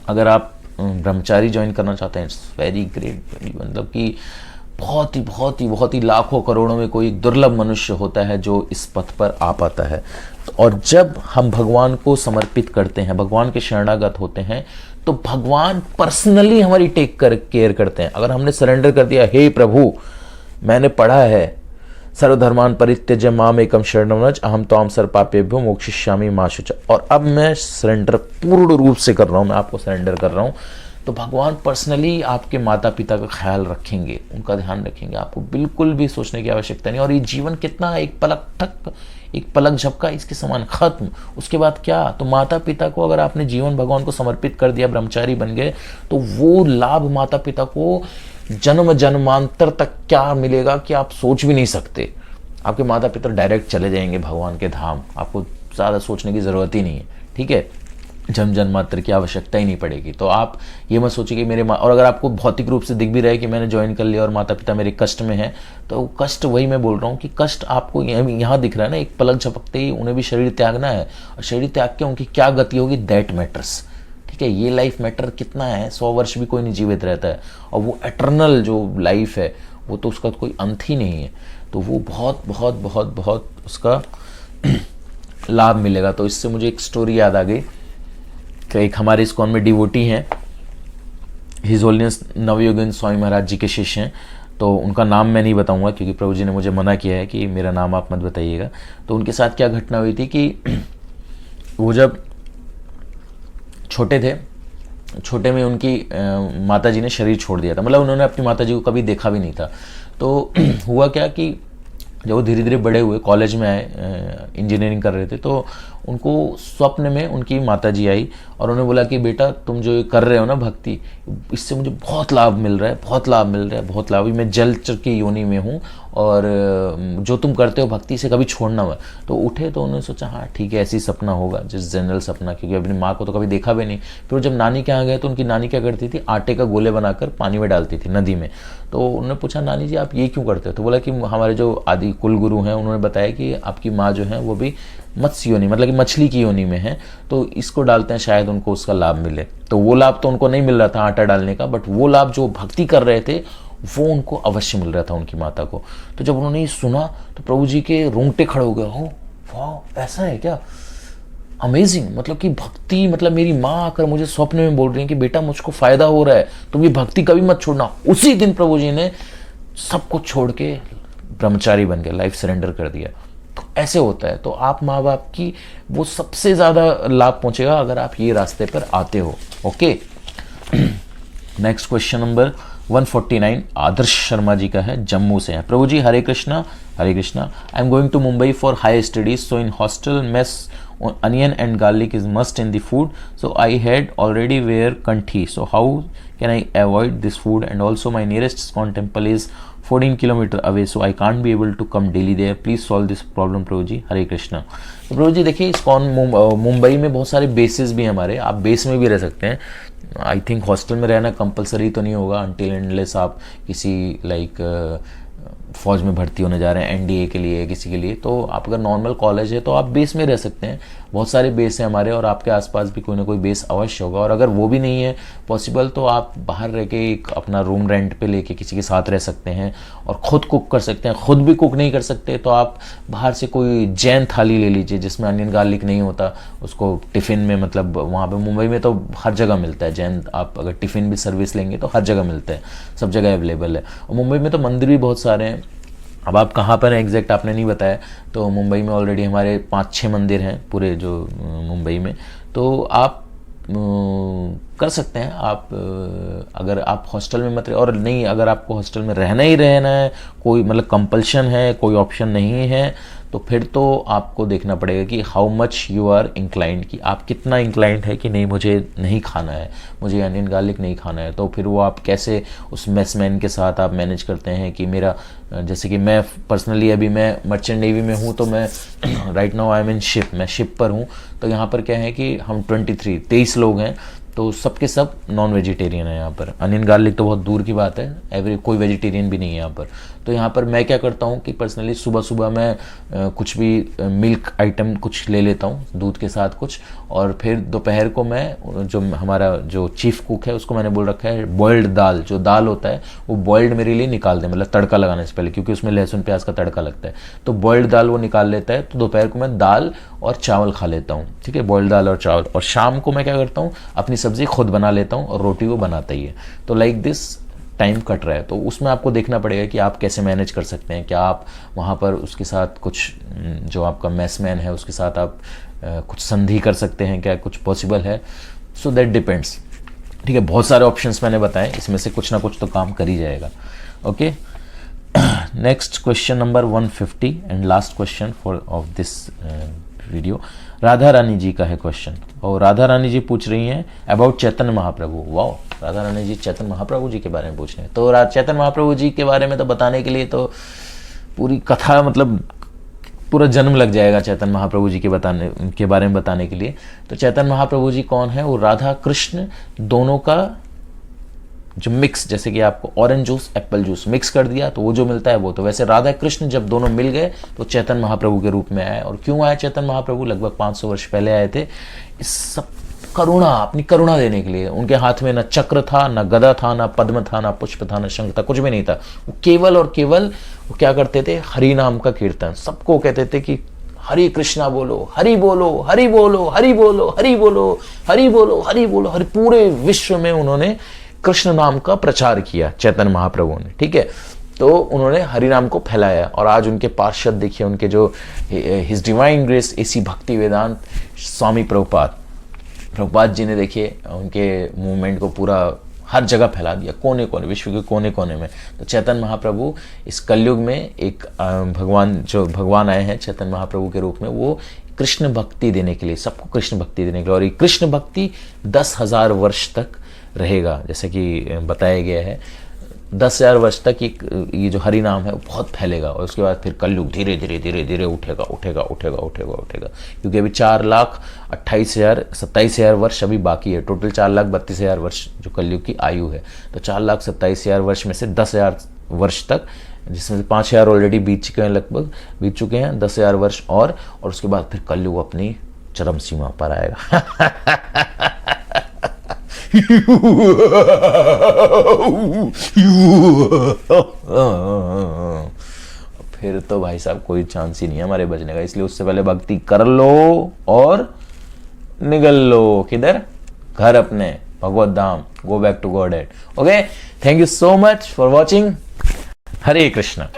अगर आप ब्रह्मचारी ज्वाइन करना चाहते हैं, इट्स वेरी ग्रेट, मतलब कि बहुत ही लाखों करोड़ों में कोई दुर्लभ मनुष्य होता है जो इस पथ पर आ पाता है। और जब हम भगवान को समर्पित करते हैं, भगवान के शरणागत होते हैं, तो भगवान पर्सनली हमारी केयर करते हैं। अगर हमने सरेंडर कर दिया, हे प्रभु मैंने पढ़ा है सर्वधर्मान परित्यज्य माम एकम शरणं व्रज अहम त्वां सर्वपापेभ्यो मोक्षयिष्यामि मा शुचः, और अब मैं सरेंडर पूर्ण रूप से कर रहा हूँ, मैं आपको सरेंडर कर रहा हूँ, तो भगवान पर्सनली आपके माता पिता का ख्याल रखेंगे, उनका ध्यान रखेंगे। आपको बिल्कुल भी सोचने की आवश्यकता नहीं। और ये जीवन कितना, एक पलक ठक, एक पलक झपका, इसके समान खत्म। उसके बाद क्या? तो माता पिता को अगर आपने जीवन भगवान को समर्पित कर दिया, ब्रह्मचारी बन गए, तो वो लाभ माता पिता को जन्म जन्मांतर तक क्या मिलेगा कि आप सोच भी नहीं सकते। आपके माता पिता डायरेक्ट चले जाएंगे भगवान के धाम, आपको ज़्यादा सोचने की ज़रूरत ही नहीं है। ठीक है, जन्म जन्मांतर की आवश्यकता ही नहीं पड़ेगी। तो आप ये मत सोचिए कि मेरे और अगर आपको भौतिक रूप से दिख भी रहे कि मैंने ज्वाइन कर लिया और माता पिता मेरे कष्ट में है, तो कष्ट, वही मैं बोल रहा हूँ कि कष्ट आपको यहाँ दिख रहा है ना, एक पलक झपकते ही उन्हें भी शरीर त्यागना है, और शरीर त्याग के उनकी क्या गति होगी, दैट मैटर्स। ठीक है, ये लाइफ मैटर कितना है, 100 वर्ष भी कोई नहीं जीवित रहता है, और वो एटर्नल जो लाइफ है वो तो उसका कोई अंत ही नहीं है। तो वो बहुत बहुत बहुत बहुत उसका लाभ मिलेगा। तो इससे मुझे एक स्टोरी याद आ गई कि एक हमारे ISKCON में डिवोटी हैं, हिज होलीनेस नवयोगेंद्र स्वामी महाराज जी के शिष्य हैं। तो उनका नाम मैं नहीं बताऊंगा क्योंकि प्रभु जी ने मुझे मना किया है कि मेरा नाम आप मत बताइएगा। तो उनके साथ क्या घटना हुई थी कि वो जब छोटे थे, छोटे में उनकी माता जी ने शरीर छोड़ दिया था, मतलब उन्होंने अपनी माता जी को कभी देखा भी नहीं था। तो हुआ क्या कि जब वो धीरे धीरे बड़े हुए, कॉलेज में आए, इंजीनियरिंग कर रहे थे, तो उनको स्वप्न में उनकी माताजी आई और उन्होंने बोला कि बेटा तुम जो कर रहे हो ना भक्ति, इससे मुझे बहुत लाभ मिल रहा है, बहुत लाभ मिल रहा है, बहुत लाभ। मैं जलचर की योनि में हूँ और जो तुम करते हो भक्ति से कभी छोड़ना हुआ। तो उठे तो उन्होंने सोचा हाँ ठीक है, ऐसी सपना होगा, जिस जनरल सपना, क्योंकि अपनी माँ को तो कभी देखा भी नहीं। फिर जब नानी के यहाँ गए तो उनकी नानी क्या करती थी, आटे का गोले बनाकर पानी में डालती थी, नदी में। तो उन्होंने पूछा नानी जी आप ये क्यों करते हो? तो बोला कि हमारे जो आदि कुल गुरु हैं उन्होंने बताया कि आपकी माँ जो है वो भी मत्स्य योनि, मतलब कि मछली की योनि में है, तो इसको डालते हैं शायद उनको उसका लाभ मिले। तो वो लाभ तो उनको नहीं मिल रहा था आटा डालने का, बट वो लाभ जो भक्ति कर रहे थे वो उनको अवश्य मिल रहा था, उनकी माता को। तो जब उन्होंने ये सुना तो प्रभु जी के रोंगटे खड़े हो गए, हो वाह ऐसा है क्या, अमेजिंग। मतलब कि भक्ति, मतलब मेरी माँ आकर मुझे स्वप्न में बोल रही है कि बेटा मुझको फायदा हो रहा है, तुम ये भक्ति कभी मत छोड़ना। उसी दिन प्रभु जी ने सब कुछ छोड़ के ब्रह्मचारी बन गए, लाइफ सरेंडर कर दिया। तो ऐसे होता है। तो आप माँ बाप की वो सबसे ज्यादा लाभ पहुंचेगा अगर आप ये रास्ते पर आते हो। Okay, next question number 149 Adarsh Sharma ji का है, जम्मू से है। Prabhu ji Hare Krishna, Hare Krishna. I am going to Mumbai for high studies, so in hostel mess onion and garlic is must in the food, so I had already wear kanthi, so how can I avoid this food? And also my nearest ISKCON temple is 14 kilometer away, so I can't be able to come daily there, please solve this problem प्रभु जी, हरे कृष्णा। तो प्रभु जी देखिए ISKCON Mumbai में बहुत सारे basis भी हैं हमारे, आप base में भी रह सकते हैं। आई थिंक हॉस्टल में रहना कंपलसरी तो नहीं होगा अनटिल एंड अनलेस आप किसी लाइक फौज में भर्ती होने जा रहे हैं, NDA के लिए, किसी के लिए। तो आप अगर नॉर्मल कॉलेज है तो आप बेस में रह सकते हैं, बहुत सारे बेस हैं हमारे, और आपके आसपास भी कोई ना कोई बेस अवश्य होगा। और अगर वो भी नहीं है पॉसिबल तो आप बाहर रह के एक अपना रूम रेंट पे लेके किसी के साथ रह सकते हैं और खुद कुक कर सकते हैं। खुद भी कुक नहीं कर सकते तो आप बाहर से कोई जैन थाली ले लीजिए जिसमें अनियन गार्लिक नहीं होता, उसको टिफ़िन में, मतलब वहाँ पे मुंबई में तो हर जगह मिलता है जैन, आप अगर टिफ़िन भी सर्विस लेंगे तो हर जगह मिलता है, सब जगह अवेलेबल है। और मुंबई में तो मंदिर भी बहुत सारे हैं। अब आप कहाँ पर हैं एग्जैक्ट आपने नहीं बताया, तो मुंबई में ऑलरेडी हमारे 5-6 मंदिर हैं पूरे जो मुंबई में, तो आप कर सकते हैं। आप अगर आप हॉस्टल में मत रहे, और नहीं अगर आपको हॉस्टल में रहना ही रहना है, कोई मतलब कंपल्शन है, कोई ऑप्शन नहीं है, तो फिर तो आपको देखना पड़ेगा कि how much you are inclined, कि आप कितना इंक्लाइंड है कि नहीं मुझे नहीं खाना है, मुझे अनियन गार्लिक नहीं खाना है। तो फिर वो आप कैसे उस मेसमैन के साथ आप मैनेज करते हैं कि मेरा, जैसे कि मैं पर्सनली अभी मैं मर्चेंट नेवी में हूँ, तो मैं right now I am in ship, मैं शिप पर हूँ। तो यहाँ पर क्या है कि हम 23 लोग हैं, तो सबके सब नॉन वेजिटेरियन है यहाँ पर। अनियन गार्लिक तो बहुत दूर की बात है, कोई वेजिटेरियन भी नहीं है यहाँ पर। तो यहाँ पर मैं क्या करता हूँ कि पर्सनली सुबह सुबह मैं कुछ भी मिल्क आइटम कुछ ले लेता हूँ दूध के साथ कुछ, और फिर दोपहर को मैं जो हमारा जो चीफ कुक है उसको मैंने बोल रखा है बॉइल्ड दाल, जो दाल होता है वो बॉइल्ड मेरे लिए निकाल दे, मतलब तड़का लगाने से पहले, क्योंकि उसमें लहसुन प्याज का तड़का लगता है। तो बॉइल्ड दाल वो निकाल लेता है, तो दोपहर को मैं दाल और चावल खा लेता हूँ, ठीक है, बॉइल्ड दाल और चावल। और शाम को मैं क्या करता हूँ, अपनी सब्जी खुद बना लेता हूँ और रोटी वो बनाता ही है। तो लाइक दिस टाइम कट रहा है। तो उसमें आपको देखना पड़ेगा कि आप कैसे मैनेज कर सकते हैं। क्या आप वहाँ पर उसके साथ कुछ, जो आपका मैसमैन है उसके साथ आप कुछ संधि कर सकते हैं, क्या कुछ पॉसिबल है? सो दैट डिपेंड्स, ठीक है। बहुत सारे ऑप्शंस मैंने बताए, इसमें से कुछ ना कुछ तो काम कर ही जाएगा। Okay, next question number 150 and last question for of this video. Radha Rani ji का है क्वेश्चन, और राधा रानी जी पूछ रही हैं अबाउट चैतन्य महाप्रभु। वाओ, राधा रानी जी चैतन्य महाप्रभु जी के बारे में पूछ रहे हैं। तो चैतन्य महाप्रभु जी के बारे में तो बताने के लिए तो पूरी कथा, मतलब पूरा जन्म लग जाएगा चैतन्य महाप्रभु जी के बारे में बताने के लिए। तो चैतन्य महाप्रभु जी कौन है? वो राधा कृष्ण दोनों का जो मिक्स, जैसे कि आपको orange juice Apple juice mix कर दिया तो वो जो मिलता है वो, तो वैसे राधा कृष्ण जब दोनों मिल गए तो चैतन्य महाप्रभु के रूप में आए। और क्यों आए चैतन्य महाप्रभु? लगभग 500 वर्ष पहले आए थे, इस सब करुणा, अपनी करुणा देने के लिए। उनके हाथ में न चक्र था, न गदा था, न पद्म था, न पुष्प था, न शंख था, कुछ भी नहीं था। वो केवल और केवल वो क्या करते थे? हरि नाम का कीर्तन। सबको कहते थे कि हरि कृष्णा बोलो, हरि बोलो, हरि बोलो, हरि बोलो, हरि बोलो, हरि बोलो, हरि बोलो, हरि। पूरे विश्व में उन्होंने कृष्ण नाम का प्रचार किया चैतन्य महाप्रभु ने, ठीक है। तो उन्होंने हरि नाम को फैलाया, और आज उनके पार्षद देखिए, उनके जो हिज डिवाइन ग्रेस एसी भक्ति वेदांत स्वामी प्रभुपाद जी ने देखिए उनके मूवमेंट को पूरा हर जगह फैला दिया, कोने कोने, विश्व के कोने कोने में। तो चैतन्य महाप्रभु इस कलयुग में एक भगवान आए हैं चैतन्य महाप्रभु के रूप में, वो कृष्ण भक्ति देने के लिए, सबको कृष्ण भक्ति देने के लिए। और ये कृष्ण भक्ति 10,000 वर्ष तक रहेगा, जैसे कि बताया गया है 10,000 वर्ष तक ये जो हरि नाम है वो बहुत फैलेगा। और उसके बाद फिर कलयुग धीरे धीरे धीरे धीरे उठेगा उठेगा उठेगा उठेगा उठेगा, क्योंकि अभी 4,28,000 वर्ष अभी बाकी है। टोटल 4,32,000 वर्ष जो कलयुग की आयु है। तो 4,27,000 वर्ष में से 10,000 वर्ष तक, जिसमें से 5,000 ऑलरेडी बीत चुके हैं, लगभग बीत चुके हैं, 10,000 वर्ष और उसके बाद फिर कलयुग अपनी चरम सीमा पर आएगा। फिर तो भाई साहब कोई चांस ही नहीं है हमारे बचने का। इसलिए उससे पहले भक्ति कर लो और निकल लो किधर? घर अपने, भगवत धाम, go back to Godhead. Okay, thank you so much for watching. Hare Krishna.